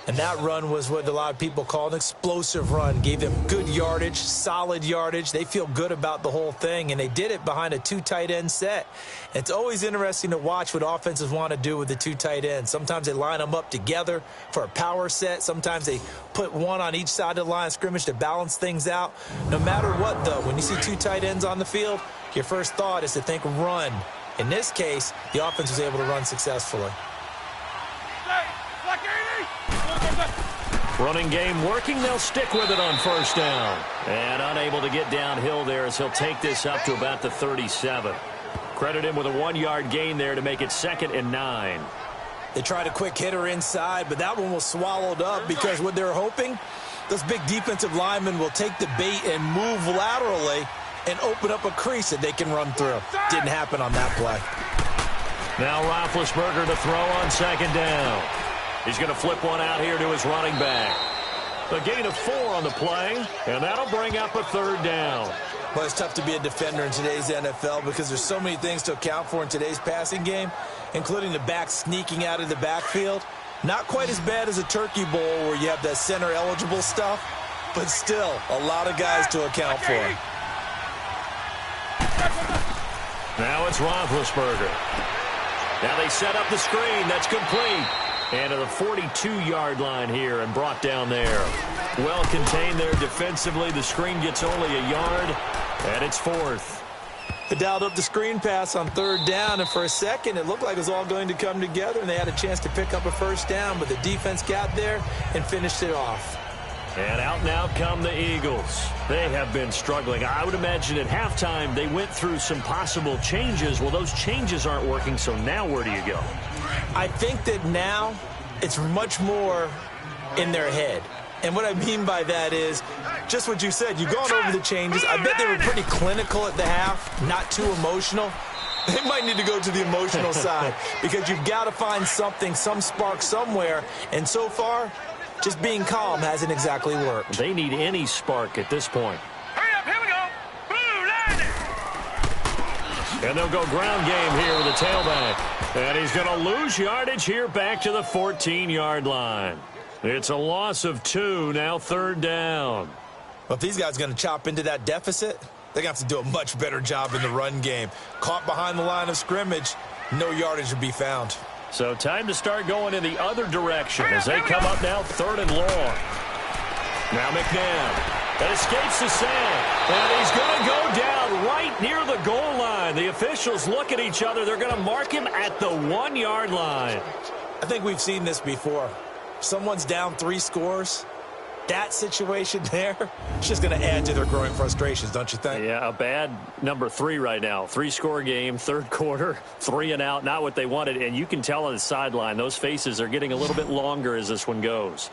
And that run was what a lot of people call an explosive run. Gave them good yardage, solid yardage. They feel good about the whole thing, and they did it behind a 2 tight end set. It's always interesting to watch what offenses want to do with the 2 tight ends. Sometimes they line them up together for a power set. Sometimes they put one on each side of the line of scrimmage to balance things out. No matter what, though, when you see 2 tight ends on the field, your first thought is to think run. In this case, the offense was able to run successfully. Running game working. They'll stick with it on first down. And unable to get downhill there as he'll take this up to about the 37. Credit him with a 1-yard gain there to make it 2nd and 9. They tried a quick hitter inside, but that one was swallowed up because what they're hoping, those big defensive linemen will take the bait and move laterally and open up a crease that they can run through. Didn't happen on that play. Now Roethlisberger to throw on 2nd down. He's going to flip one out here to his running back. A gain of 4 on the play, and that'll bring up a 3rd down. Well, it's tough to be a defender in today's NFL because there's so many things to account for in today's passing game, including the back sneaking out of the backfield. Not quite as bad as a turkey bowl where you have that center-eligible stuff, but still a lot of guys to account for. Now it's Roethlisberger. Now they set up the screen. That's complete. And to the 42-yard line here and brought down there. Well contained there defensively. The screen gets only a yard, and it's 4th. They dialed up the screen pass on 3rd down, and for a second it looked like it was all going to come together, and they had a chance to pick up a 1st down, but the defense got there and finished it off. And out now come the Eagles. They have been struggling. I would imagine at halftime they went through some possible changes. Well, those changes aren't working, so now where do you go? I think that now it's much more in their head. And what I mean by that is just what you said. You've gone over the changes. I bet they were pretty clinical at the half, not too emotional. They might need to go to the emotional side because you've got to find something, some spark somewhere. And so far, just being calm hasn't exactly worked. They need any spark at this point. Hurry up, here we go. Blue line it. And they'll go ground game here with the tailback. And he's going to lose yardage here back to the 14-yard line. It's a loss of 2, now 3rd down. Well, if these guys are going to chop into that deficit, they're going to have to do a much better job in the run game. Caught behind the line of scrimmage, no yardage to be found. So time to start going in the other direction as they come up now 3rd and long. Now McNabb. That escapes the sack. And he's going to go down right near the goal line. The officials look at each other. They're going to mark him at the 1-yard line. I think we've seen this before. Someone's down 3 scores. That situation there, it's just going to add to their growing frustrations, don't you think? Yeah, a bad number 3 right now. 3-score game, 3rd quarter, 3 and out, not what they wanted. And you can tell on the sideline, those faces are getting a little bit longer as this one goes.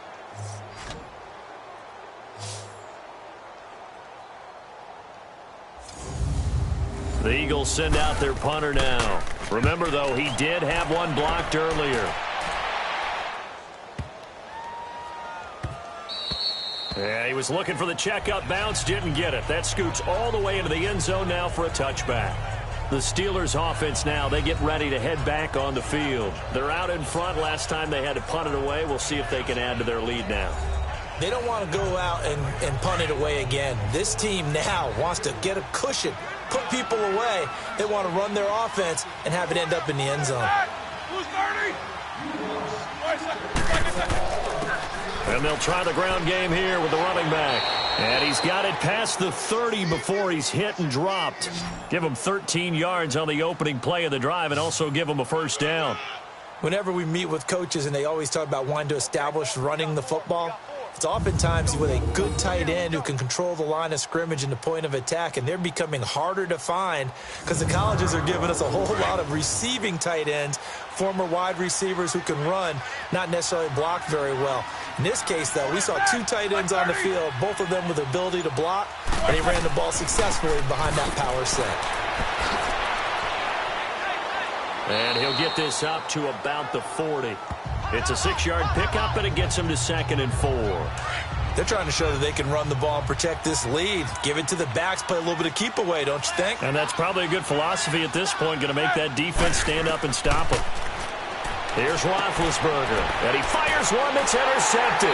The Eagles send out their punter now. Remember, though, he did have one blocked earlier. Yeah, he was looking for the checkup bounce, didn't get it. That scoots all the way into the end zone now for a touchback. The Steelers offense now, they get ready to head back on the field. They're out in front. Last time they had to punt it away. We'll see if they can add to their lead now. They don't want to go out and punt it away again. This team now wants to get a cushion, put people away. They want to run their offense and have it end up in the end zone. Who's 30? And they'll try the ground game here with the running back. And he's got it past the 30 before he's hit and dropped. Give him 13 yards on the opening play of the drive and also give him a 1st down. Whenever we meet with coaches and they always talk about wanting to establish running the football, it's oftentimes with a good tight end who can control the line of scrimmage and the point of attack, and they're becoming harder to find because the colleges are giving us a whole lot of receiving tight ends, former wide receivers who can run, not necessarily block very well. In this case, though, we saw 2 tight ends on the field, both of them with the ability to block, and they ran the ball successfully behind that power set. And he'll get this up to about the 40. It's a 6-yard pickup, and it gets him to 2nd and 4. They're trying to show that they can run the ball and protect this lead. Give it to the backs, play a little bit of keep away, don't you think? And that's probably a good philosophy at this point, going to make that defense stand up and stop them. Here's Roethlisberger, and he fires one that's intercepted.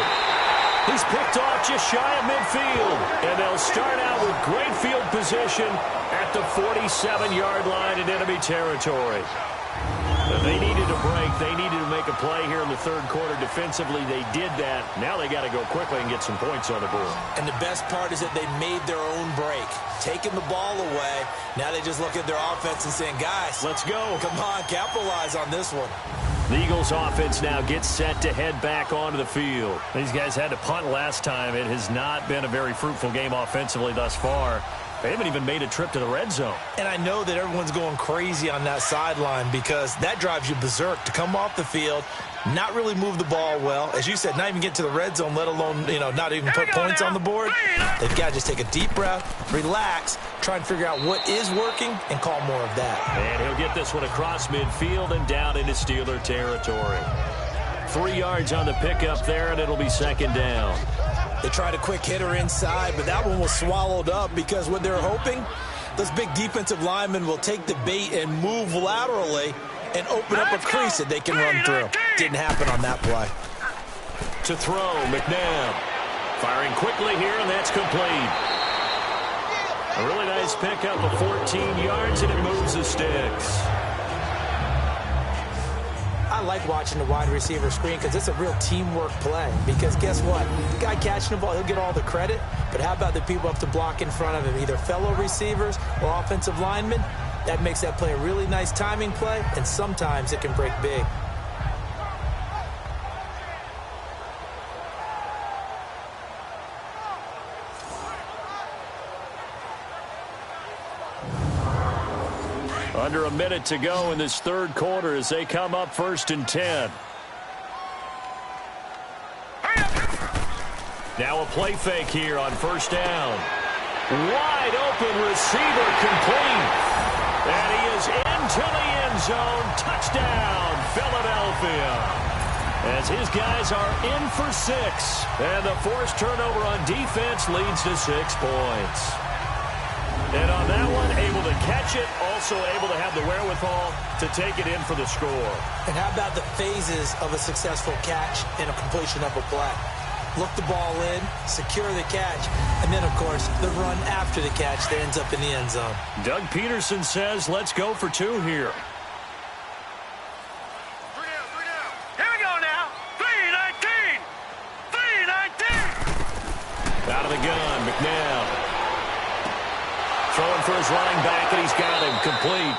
He's picked off just shy of midfield, and they'll start out with great field position at the 47-yard line in enemy territory. And they needed a break. They needed to make a play here in the third quarter defensively. They did that. Now they got to go quickly and get some points on the board. And the best part is that they made their own break, taking the ball away. Now they just look at their offense and saying, guys, let's go. Come on, capitalize on this one. The Eagles offense now gets set to head back onto the field. These guys had to punt last time. It has not been a very fruitful game offensively thus far. They haven't even made a trip to the red zone. And I know that everyone's going crazy on that sideline because that drives you berserk to come off the field, not really move the ball well. As you said, not even get to the red zone, let alone, not even put points on the board. They've got to just take a deep breath, relax, try and figure out what is working, and call more of that. And he'll get this one across midfield and down into Steeler territory. 3 yards on the pickup there, and it'll be second down. They tried a quick hitter inside, but that one was swallowed up because what they're hoping, those big defensive linemen will take the bait and move laterally and open up a crease that they can run through. Didn't happen on that play. To throw, McNabb. Firing quickly here, and that's complete. A really nice pickup of 14 yards, and it moves the sticks. I like watching the wide receiver screen because it's a real teamwork play. Because guess what? The guy catching the ball, he'll get all the credit. But how about the people up to block in front of him, either fellow receivers or offensive linemen? That makes that play a really nice timing play, and sometimes it can break big. Under a minute to go in this third quarter as they come up 1st and 10. Now a play fake here on first down. Wide open receiver complete. And he is into the end zone. Touchdown, Philadelphia. As his guys are in for 6. And the forced turnover on defense leads to 6 points. And on that one, able to catch it, also able to have the wherewithal to take it in for the score. And how about the phases of a successful catch and a completion of a play? Look the ball in, secure the catch, and then, of course, the run after the catch that ends up in the end zone. Doug Peterson says, let's go for 2 here. 3 down. Here we go now. 3-19. 3-19. Out of the gun, McNabb. Throwing for his running back, and he's got him complete.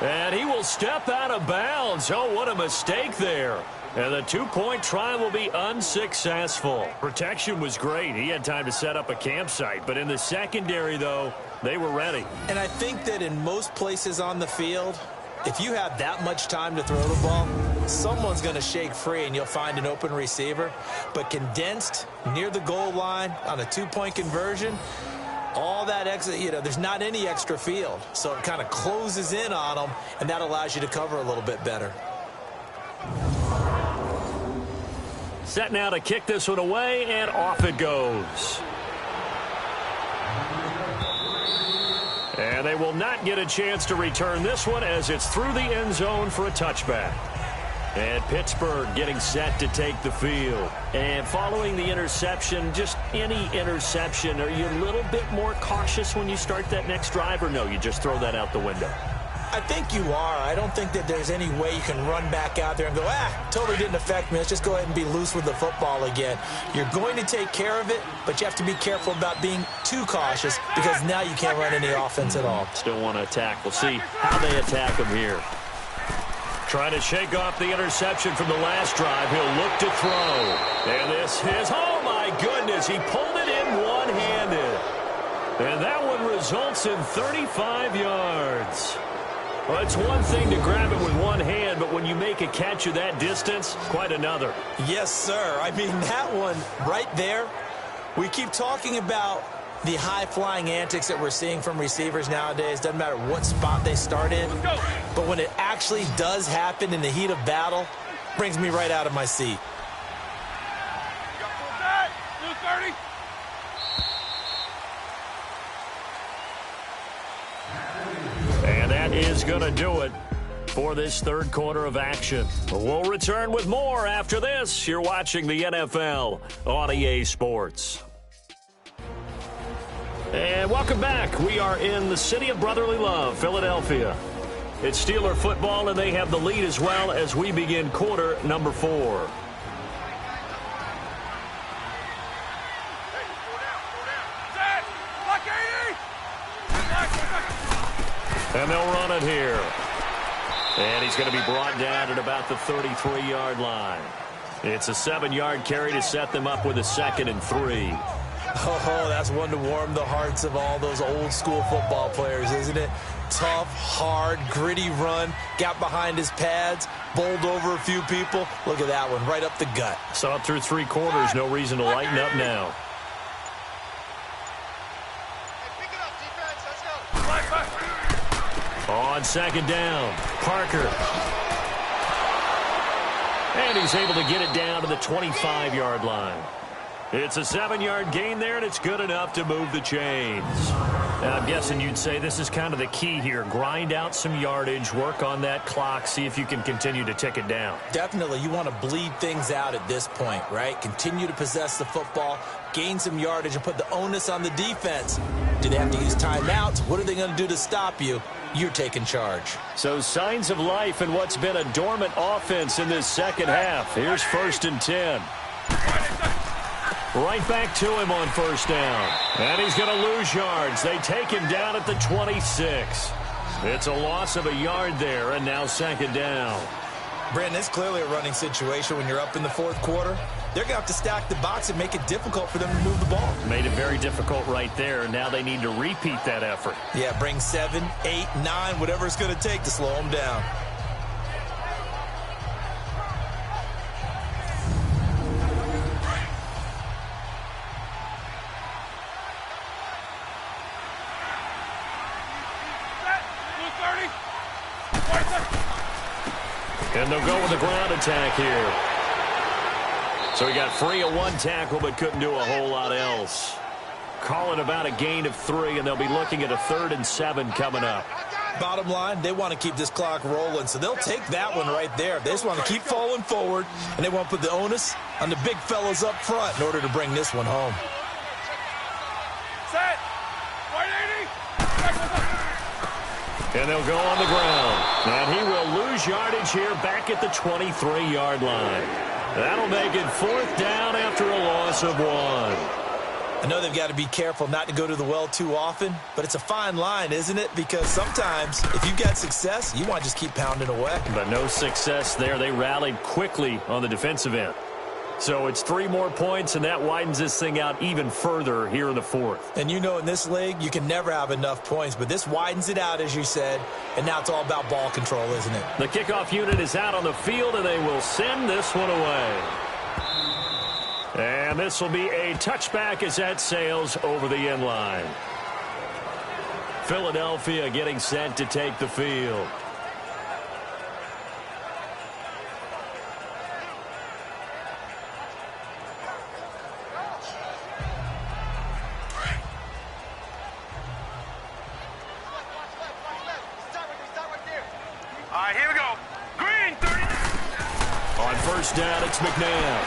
And he will step out of bounds. Oh, what a mistake there. And the 2-point try will be unsuccessful. Protection was great. He had time to set up a campsite. But in the secondary, though, they were ready. And I think that in most places on the field, if you have that much time to throw the ball, someone's going to shake free and you'll find an open receiver. But condensed near the goal line on a 2-point conversion, all that extra, there's not any extra field. So it kind of closes in on them, and that allows you to cover a little bit better. Set now to kick this one away, and off it goes. And they will not get a chance to return this one as it's through the end zone for a touchback. And Pittsburgh getting set to take the field. And following the interception, just any interception, are you a little bit more cautious when you start that next drive, or no, you just throw that out the window? I think you are. I don't think that there's any way you can run back out there and go, totally didn't affect me. Let's just go ahead and be loose with the football again. You're going to take care of it, but you have to be careful about being too cautious because now you can't run any offense at all. Still want to attack. We'll see how they attack them here. Trying to shake off the interception from the last drive. He'll look to throw. And this is, oh my goodness, he pulled it in one-handed. And that one results in 35 yards. Well, it's one thing to grab it with one hand, but when you make a catch of that distance, quite another. Yes, sir. I mean, that one right there, we keep talking about the high-flying antics that we're seeing from receivers nowadays. Doesn't matter what spot they start in. But when it actually does happen in the heat of battle, brings me right out of my seat. And that is going to do it. for this third quarter of action. We'll return with more after this. You're watching the NFL on EA Sports. And welcome back. We are in the city of brotherly love, Philadelphia. It's Steeler football, and they have the lead as well as we begin quarter number 4. And they'll run it here. And he's going to be brought down at about the 33-yard line. It's a 7-yard carry to set them up with a 2nd and 3. Oh, that's one to warm the hearts of all those old-school football players, isn't it? Tough, hard, gritty run. Got behind his pads, bowled over a few people. Look at that one, right up the gut. Saw it through 3 quarters. No reason to lighten up now. On 2nd down, Parker. And he's able to get it down to the 25-yard line. It's a 7-yard gain there, and it's good enough to move the chains. And I'm guessing you'd say this is kind of the key here. Grind out some yardage, work on that clock, see if you can continue to tick it down. Definitely. You want to bleed things out at this point, right? Continue to possess the football, gain some yardage, and put the onus on the defense. Do they have to use timeouts? What are they going to do to stop you? You're taking charge. So signs of life in what's been a dormant offense in this second half. Here's 1st and 10. Right back to him on 1st down. And he's going to lose yards. They take him down at the 26. It's a loss of a yard there, and now 2nd down. Brandon, it's clearly a running situation when you're up in the 4th quarter. They're going to have to stack the box and make it difficult for them to move the ball. Made it very difficult right there. Now they need to repeat that effort. Yeah, bring 7, 8, 9, whatever it's going to take to slow them down. And they'll go with the ground attack here. So he got free of 1 tackle but couldn't do a whole lot else. Calling about a gain of 3, and they'll be looking at a 3rd and 7 coming up. Bottom line, they want to keep this clock rolling, so they'll take that one right there. They just want to keep falling forward, and they want to put the onus on the big fellas up front in order to bring this one home. Set. 180. And they'll go on the ground. And he will lose yardage here back at the 23-yard line. That'll make it 4th down after a loss of 1. I know they've got to be careful not to go to the well too often, but it's a fine line, isn't it? Because sometimes if you've got success, you want to just keep pounding away. But no success there. They rallied quickly on the defensive end. So it's 3 more points, and that widens this thing out even further here in the 4th. And you know in this league, you can never have enough points, but this widens it out, as you said, and now it's all about ball control, isn't it? The kickoff unit is out on the field, and they will send this one away. And this will be a touchback as that sails over the end line. Philadelphia getting set to take the field. All right, here we go. Green, 30. On 1st down, it's McNabb.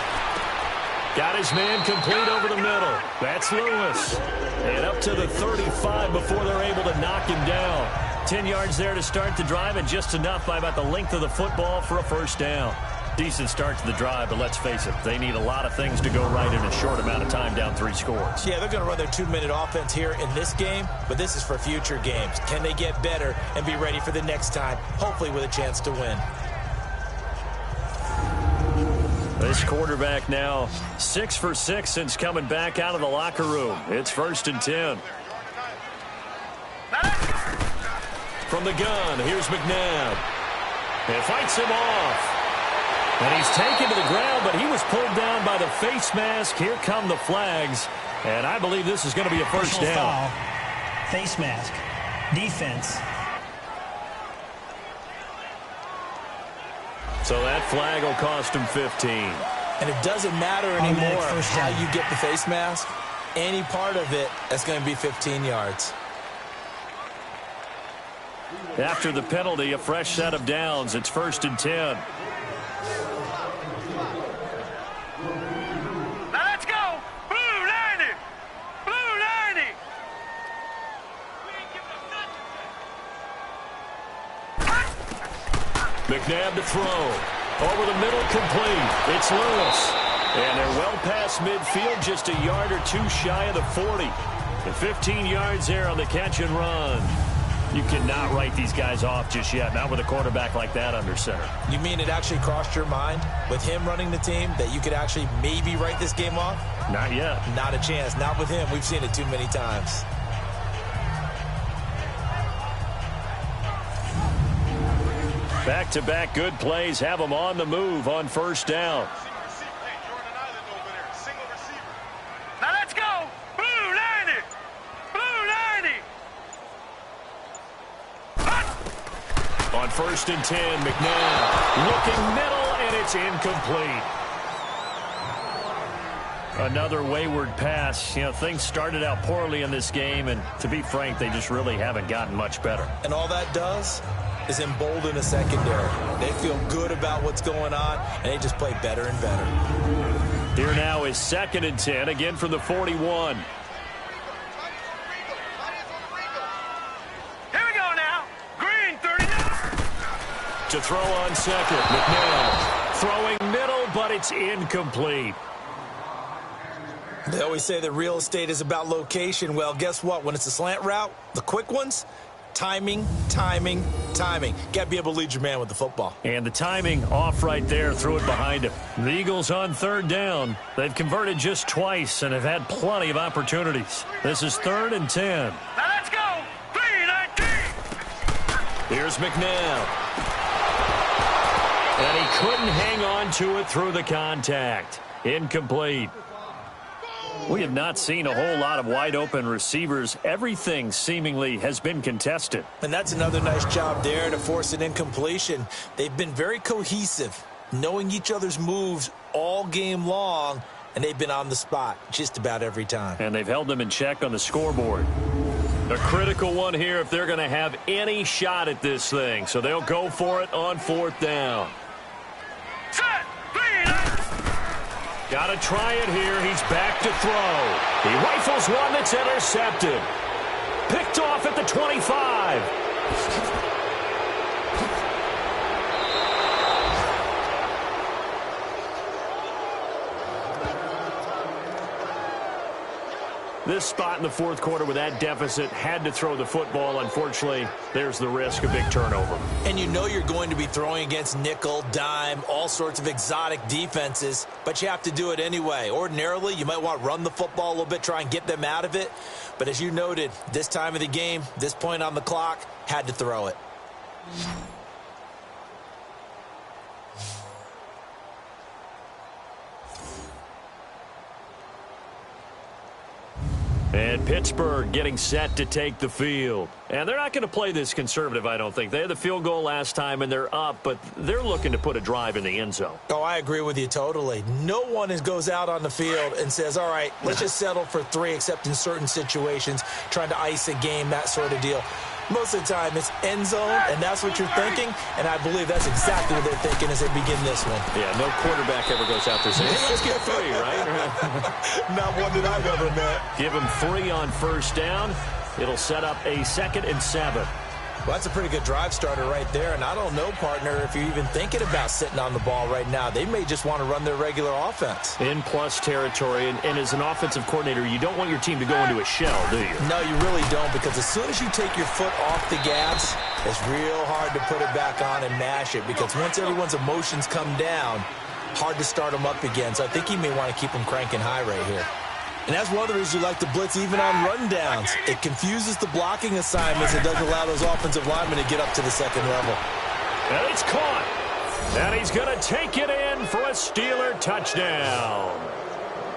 Got his man complete over the middle. That's Lewis. And up to the 35 before they're able to knock him down. 10 yards there to start the drive, and just enough by about the length of the football for a 1st down. Decent start to the drive, but let's face it, they need a lot of things to go right in a short amount of time, down 3 scores. Yeah, they're going to run their 2-minute offense here in this game, but this is for future games. Can they get better and be ready for the next time, hopefully with a chance to win? This quarterback now 6 for 6 since coming back out of the locker room. It's 1st and 10. From the gun, here's McNabb. It fights him off. And he's taken to the ground, but he was pulled down by the face mask. Here come the flags. And I believe this is going to be a 1st down. Foul. Face mask. Defense. So that flag will cost him 15. And it doesn't matter anymore how you get the face mask. Any part of it, that's going to be 15 yards. After the penalty, a fresh set of downs. It's 1st and 10. Now let's go. Blue 90. Blue 90. McNabb to throw. Over the middle, complete. It's Lewis. And they're well past midfield, just a yard or two shy of the 40. And 15 yards there on the catch and run. You cannot write these guys off just yet, not with a quarterback like that under center. You mean it actually crossed your mind with him running the team that you could actually maybe write this game off? Not yet. Not a chance. Not with him. We've seen it too many times. Back-to-back good plays have them on the move on 1st down. Now let's go. Blue 90. Blue 90. On 1st and 10, McNabb looking middle, and it's incomplete. Another wayward pass. You know, things started out poorly in this game, and to be frank, they just really haven't gotten much better. And all that does is embolden a secondary. They feel good about what's going on, and they just play better and better. Here now is 2nd and 10, again from the 41. Here we go now. Green 39. To throw on second, McNabb throwing middle, but it's incomplete. They always say that real estate is about location. Well, guess what? When it's a slant route, the quick ones, timing, timing, timing. Got to be able to lead your man with the football. And the timing off right there. Threw it behind him. The Eagles on 3rd down. They've converted just twice and have had plenty of opportunities. This is 3rd and 10. Now let's go. 319. Here's McNabb. And he couldn't hang on to it through the contact. Incomplete. We have not seen a whole lot of wide-open receivers. Everything seemingly has been contested. And that's another nice job there to force an incompletion. They've been very cohesive, knowing each other's moves all game long, and they've been on the spot just about every time. And they've held them in check on the scoreboard. A critical one here if they're going to have any shot at this thing. So they'll go for it on 4th down. Set. 319. Got to try it here. He's back to throw. He rifles one that's intercepted. Picked off at the 25. This spot in the 4th quarter with that deficit, had to throw the football. Unfortunately, there's the risk of big turnover. And you know you're going to be throwing against nickel, dime, all sorts of exotic defenses, but you have to do it anyway. Ordinarily, you might want to run the football a little bit, try and get them out of it. But as you noted, this time of the game, this point on the clock, had to throw it. And Pittsburgh getting set to take the field. And they're not going to play this conservative, I don't think. They had the field goal last time, and they're up, but they're looking to put a drive in the end zone. Oh, I agree with you totally. No one goes out on the field and says, all right, let's just settle for 3, except in certain situations, trying to ice a game, that sort of deal. Most of the time, it's end zone, and that's what you're thinking, and I believe that's exactly what they're thinking as they begin this one. Yeah, no quarterback ever goes out there saying, hey, let's get 3, right? Not one that I've ever met. Give him 3 on 1st down. It'll set up a 2nd and 7. Well, that's a pretty good drive starter right there, and I don't know, partner, if you're even thinking about sitting on the ball right now. They may just want to run their regular offense. In plus territory, and as an offensive coordinator, you don't want your team to go into a shell, do you? No, you really don't, because as soon as you take your foot off the gas, it's real hard to put it back on and mash it, because once everyone's emotions come down, hard to start them up again. So I think he may want to keep them cranking high right here. And that's one of the reasons you like to blitz even on rundowns. It confuses the blocking assignments. It doesn't allow those offensive linemen to get up to the second level. And it's caught. And he's going to take it in for a Steeler touchdown.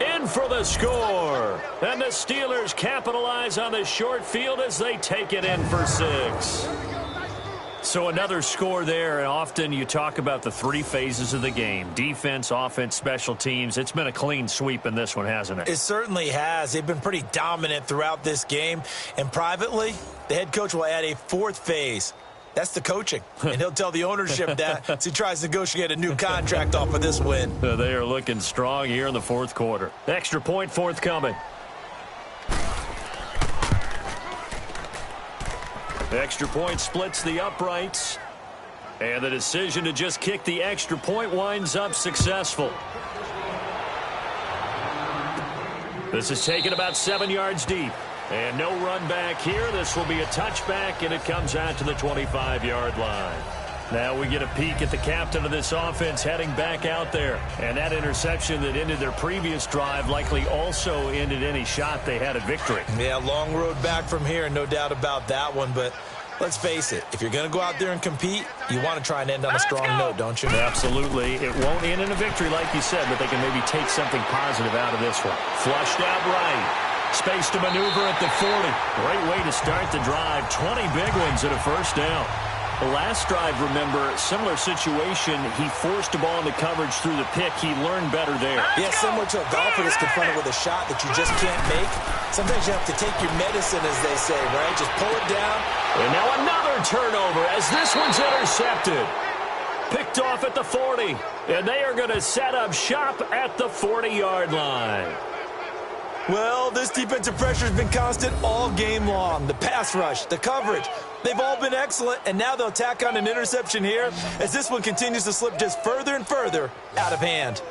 In for the score. And the Steelers capitalize on the short field as they take it in for 6. So another score there, and often you talk about the 3 phases of the game. Defense, offense, special teams. It's been a clean sweep in this one, hasn't it? It certainly has. They've been pretty dominant throughout this game. And privately, the head coach will add a 4th phase. That's the coaching. And he'll tell the ownership that as he tries to negotiate a new contract off of this win. They are looking strong here in the fourth quarter. Extra point forthcoming. Extra point splits the uprights. And the decision to just kick the extra point winds up successful. This is taken about 7 yards deep. And no run back here. This will be a touchback, and it comes out to the 25-yard line. Now we get a peek at the captain of this offense heading back out there. And that interception that ended their previous drive likely also ended any shot they had at victory. Yeah, long road back from here, no doubt about that one. But let's face it, if you're going to go out there and compete, you want to try and end on a strong note, don't you? Absolutely. It won't end in a victory like you said, but they can maybe take something positive out of this one. Flushed out right. Space to maneuver at the 40. Great way to start the drive. 20 big ones and a first down. The last drive, remember, similar situation. He forced a ball into coverage through the pick. He learned better there. Yeah, similar to a golfer that's confronted with a shot that you just can't make. Sometimes you have to take your medicine, as they say, right? Just pull it down. And now another turnover as this one's intercepted. Picked off at the 40. And they are going to set up shop at the 40-yard line. Well, this defensive pressure has been constant all game long. The pass rush, the coverage, they've all been excellent, and now they'll tack on an interception here as this one continues to slip just further and further out of hand.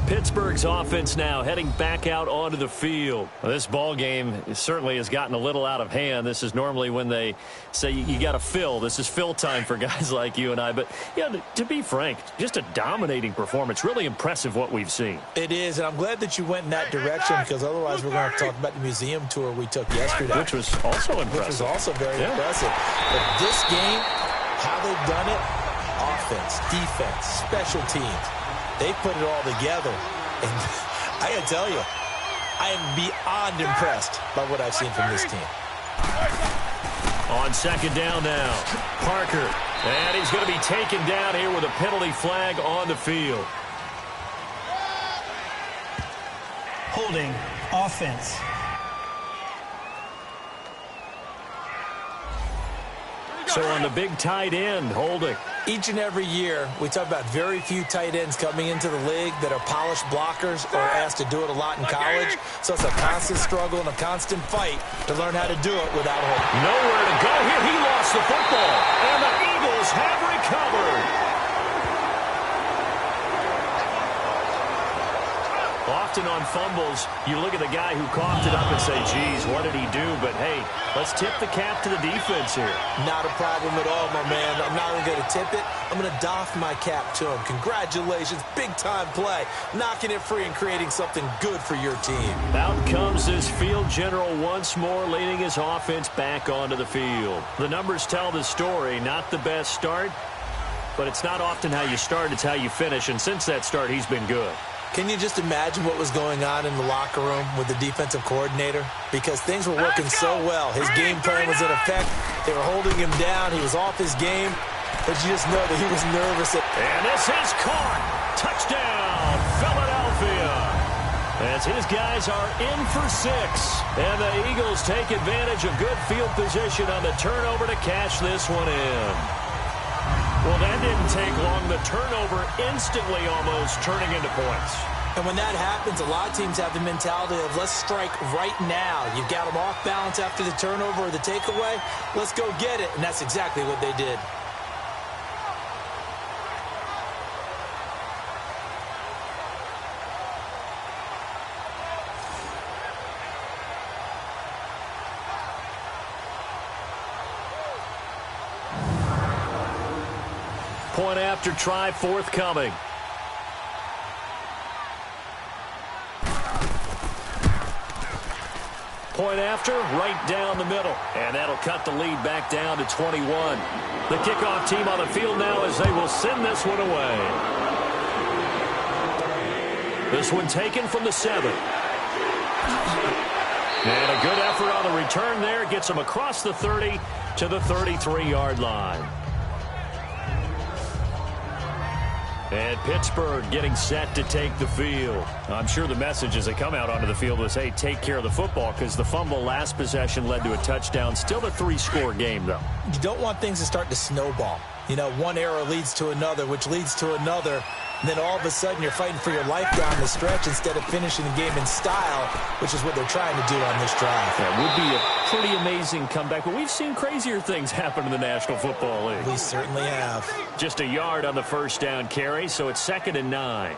Pittsburgh's offense now heading back out onto the field. Well, this ball game certainly has gotten a little out of hand. This is normally when they say you got to fill. This is fill time for guys like you and I. But, yeah, to be frank, just a dominating performance. Really impressive what we've seen. It is, and I'm glad that you went in that direction because otherwise we're going to have to talk about the museum tour we took yesterday. Which was also impressive. Which was also very impressive. But this game, how they've done it, offense, defense, special teams, they put it all together. And I got to tell you, I am beyond impressed by what I've seen from this team. On second down now, Parker. And he's going to be taken down here with a penalty flag on the field. Holding offense. So on the big tight end, holding. Each and every year, we talk about very few tight ends coming into the league that are polished blockers or asked to do it a lot in college. So it's a constant struggle and a constant fight to learn how to do it without hope. Nowhere to go here. He lost the football. And the Eagles have recovered. Often on fumbles, you look at the guy who coughed it up and say, geez, what did he do? But, hey, let's tip the cap to the defense here. Not a problem at all, my man. I'm not only going to tip it, I'm going to doff my cap to him. Congratulations, big-time play. Knocking it free and creating something good for your team. Out comes this field general once more, leading his offense back onto the field. The numbers tell the story. Not the best start, but it's not often how you start, it's how you finish. And since that start, he's been good. Can you just imagine what was going on in the locker room with the defensive coordinator? Because things were working so well. His game plan was in effect. They were holding him down. He was off his game. But you just know that he was nervous. And this is caught. Touchdown, Philadelphia. As his guys are in for 6. And the Eagles take advantage of good field position on the turnover to cash this one in. Well, that didn't take long. The turnover instantly almost turning into points. And when that happens, a lot of teams have the mentality of let's strike right now. You've got them off balance after the turnover or the takeaway. Let's go get it. And that's exactly what they did. Point after try forthcoming. Point after, right down the middle. And that'll cut the lead back down to 21. The kickoff team on the field now as they will send this one away. This one taken from the 7. And a good effort on the return there. Gets them across the 30 to the 33-yard line. And Pittsburgh getting set to take the field. I'm sure the message as they come out onto the field was, hey, take care of the football, because the fumble last possession led to a touchdown. Still a 3-score game, though. You don't want things to start to snowball. You know, one error leads to another, which leads to another. And then all of a sudden you're fighting for your life down the stretch instead of finishing the game in style, which is what they're trying to do on this drive. That would be a pretty amazing comeback, but we've seen crazier things happen in the National Football League. We certainly have. Just a yard on the first down carry, so it's 2nd and 9.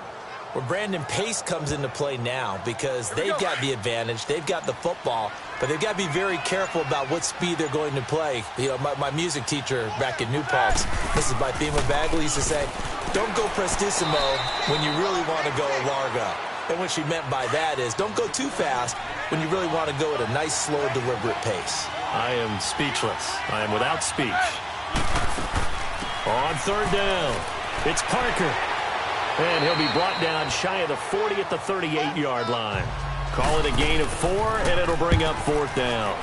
Well, Brandon, pace comes into play now because they've got the advantage. They've got the football, but they've got to be very careful about what speed they're going to play. You know, my music teacher back in New Paltz, Mrs. Bythema Bagley, used to say, don't go prestissimo when you really want to go largo. And what she meant by that is don't go too fast when you really want to go at a nice, slow, deliberate pace. I am speechless. I am without speech. On 3rd down, it's Parker. And he'll be brought down shy of the 40 at the 38-yard line. Call it a gain of 4, and it'll bring up 4th down.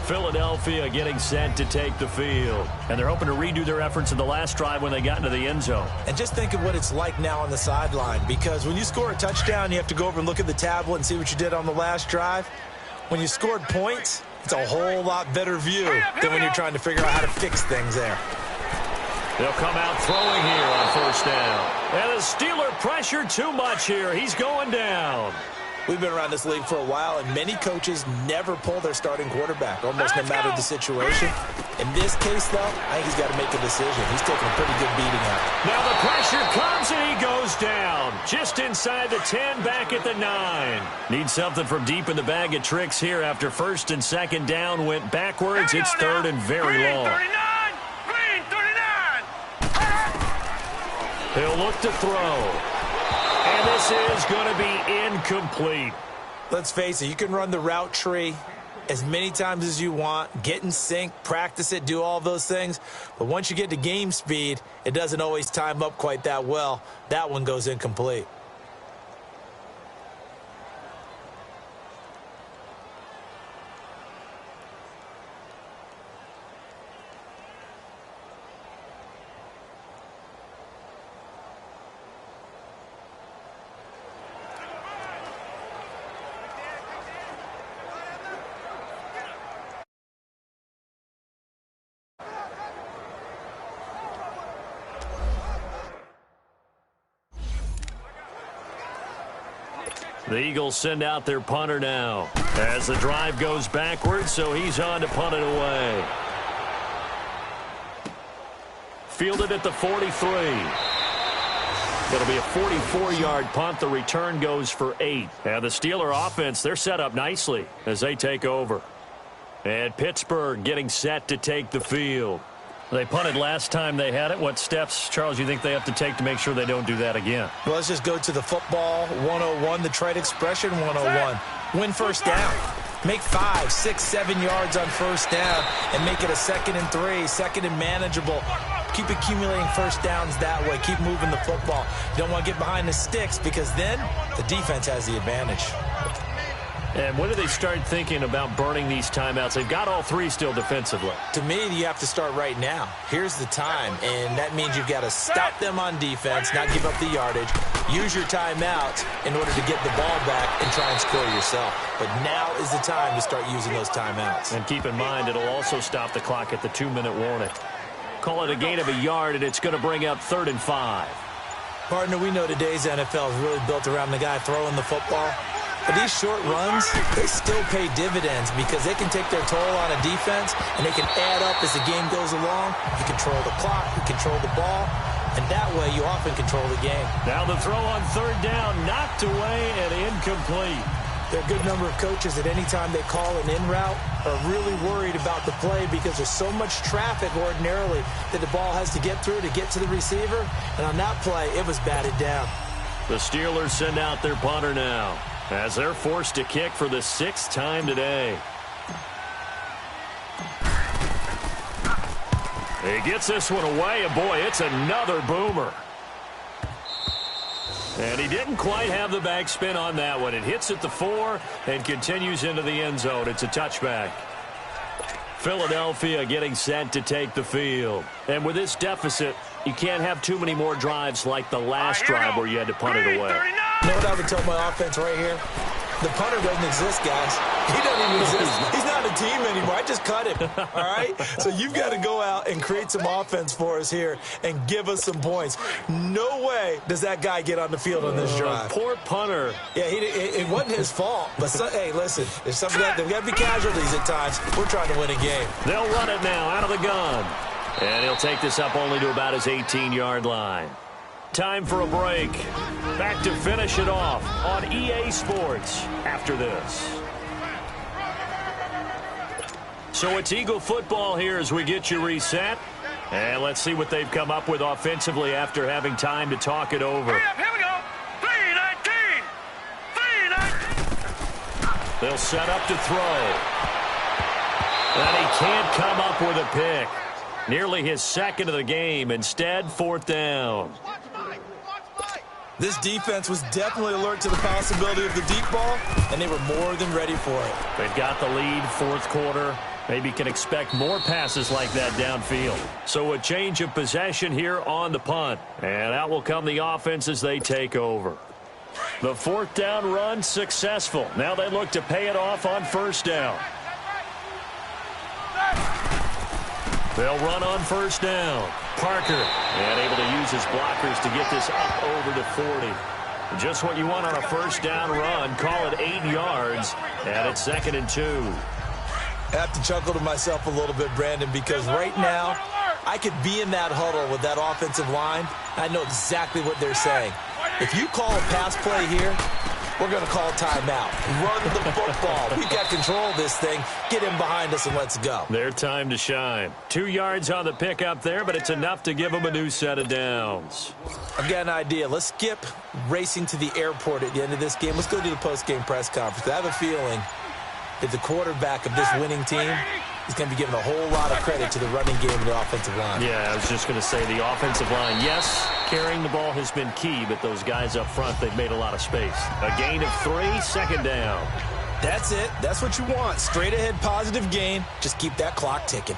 Philadelphia getting set to take the field. And they're hoping to redo their efforts in the last drive when they got into the end zone. And just think of what it's like now on the sideline, because when you score a touchdown, you have to go over and look at the tablet and see what you did on the last drive. When you scored points, it's a whole lot better view than when you're trying to figure out how to fix things there. They'll come out throwing here on 1st down. And the Steeler pressure too much here. He's going down. We've been around this league for a while, and many coaches never pull their starting quarterback, almost no matter the situation. In this case, though, I think he's got to make a decision. He's taking a pretty good beating out. Now the pressure comes, and he goes down. Just inside the 10, back at the 9. Need something from deep in the bag of tricks here after 1st and 2nd down went backwards. It's 3rd and very long. Green 39. He'll look to throw. And this is going to be incomplete. Let's face it, you can run the route tree as many times as you want, get in sync, practice it, do all those things. But once you get to game speed, it doesn't always time up quite that well. That one goes incomplete. The Eagles send out their punter now as the drive goes backwards, so he's on to punt it away. Fielded at the 43. It'll be a 44-yard punt. The return goes for 8. And the Steeler offense, they're set up nicely as they take over. And Pittsburgh getting set to take the field. They punted last time they had it. What steps, Charles, you think they have to take to make sure they don't do that again? Well, let's just go to the football 101, the trite expression 101. Win 1st down. Make 5, 6, 7 yards on 1st down and make it a 2nd and 3, 2nd and manageable. Keep accumulating 1st downs that way. Keep moving the football. You don't want to get behind the sticks because then the defense has the advantage. And when do they start thinking about burning these timeouts? They've got all 3 still defensively. To me, you have to start right now. Here's the time, and that means you've got to stop them on defense, not give up the yardage, use your timeouts in order to get the ball back and try and score yourself. But now is the time to start using those timeouts. And keep in mind, it'll also stop the clock at the 2-minute warning. Call it a gain of a yard, and it's going to bring up 3rd and 5. Partner, we know today's NFL is really built around the guy throwing the football. But these short runs, they still pay dividends because they can take their toll on a defense and they can add up as the game goes along. You control the clock, you control the ball, and that way you often control the game. Now the throw on 3rd down, knocked away and incomplete. There are a good number of coaches that any time they call an in route are really worried about the play because there's so much traffic ordinarily that the ball has to get through to get to the receiver. And on that play, it was batted down. The Steelers send out their punter now as they're forced to kick for the 6th time today. He gets this one away, and boy, it's another boomer. And he didn't quite have the backspin on that one. It hits at the 4 and continues into the end zone. It's a touchback. Philadelphia getting set to take the field. And with this deficit, you can't have too many more drives like the last drive where you had to punt it away. You know what I would tell my offense right here? The punter doesn't exist, guys. He doesn't even exist. He's not a team anymore. I just cut him, all right? So you've got to go out and create some offense for us here and give us some points. No way does that guy get on the field on this drive. Poor punter. Yeah, it wasn't his fault. But, hey, listen, there's got to be casualties at times. We're trying to win a game. They'll run it now out of the gun. And he'll take this up only to about his 18-yard line. Time for a break. Back to finish it off on EA Sports after this. So it's Eagle football here as we get you reset. And let's see what they've come up with offensively after having time to talk it over. Here we go. 3-19. 3-19. They'll set up to throw. And he can't come up with a pick. Nearly his second of the game. Instead, 4th down. This defense was definitely alert to the possibility of the deep ball, and they were more than ready for it. They've got the lead, 4th quarter. Maybe can expect more passes like that downfield. So a change of possession here on the punt. And out will come the offense as they take over. The 4th down run successful. Now they look to pay it off on 1st down. They'll run on 1st down. Parker, and able to use his blockers to get this up over to 40. Just what you want on a 1st down run. Call it 8 yards, and it's 2nd and 2. I have to chuckle to myself a little bit, Brandon, because right now I could be in that huddle with that offensive line. I know exactly what they're saying. If you call a pass play here, we're going to call timeout. Run the football. We've got control of this thing. Get him behind us and let's go. Their time to shine. 2 yards on the pickup there, but it's enough to give them a new set of downs. I've got an idea. Let's skip racing to the airport at the end of this game. Let's go to the post-game press conference. I have a feeling that the quarterback of this winning team is going to be given a whole lot of credit to the running game and the offensive line. Yeah, I was just going to say the offensive line, yes, carrying the ball has been key, but those guys up front, they've made a lot of space. A gain of 3, 2nd down. That's it. That's what you want. Straight ahead positive gain. Just keep that clock ticking.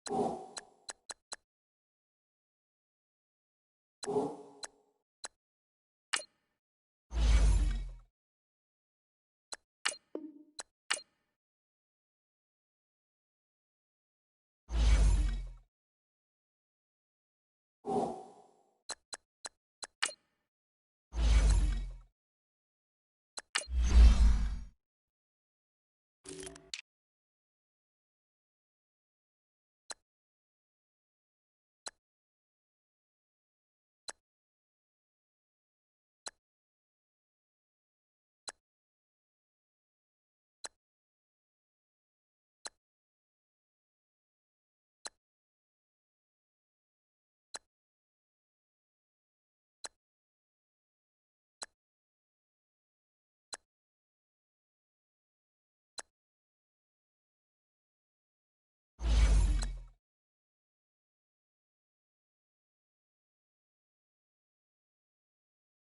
you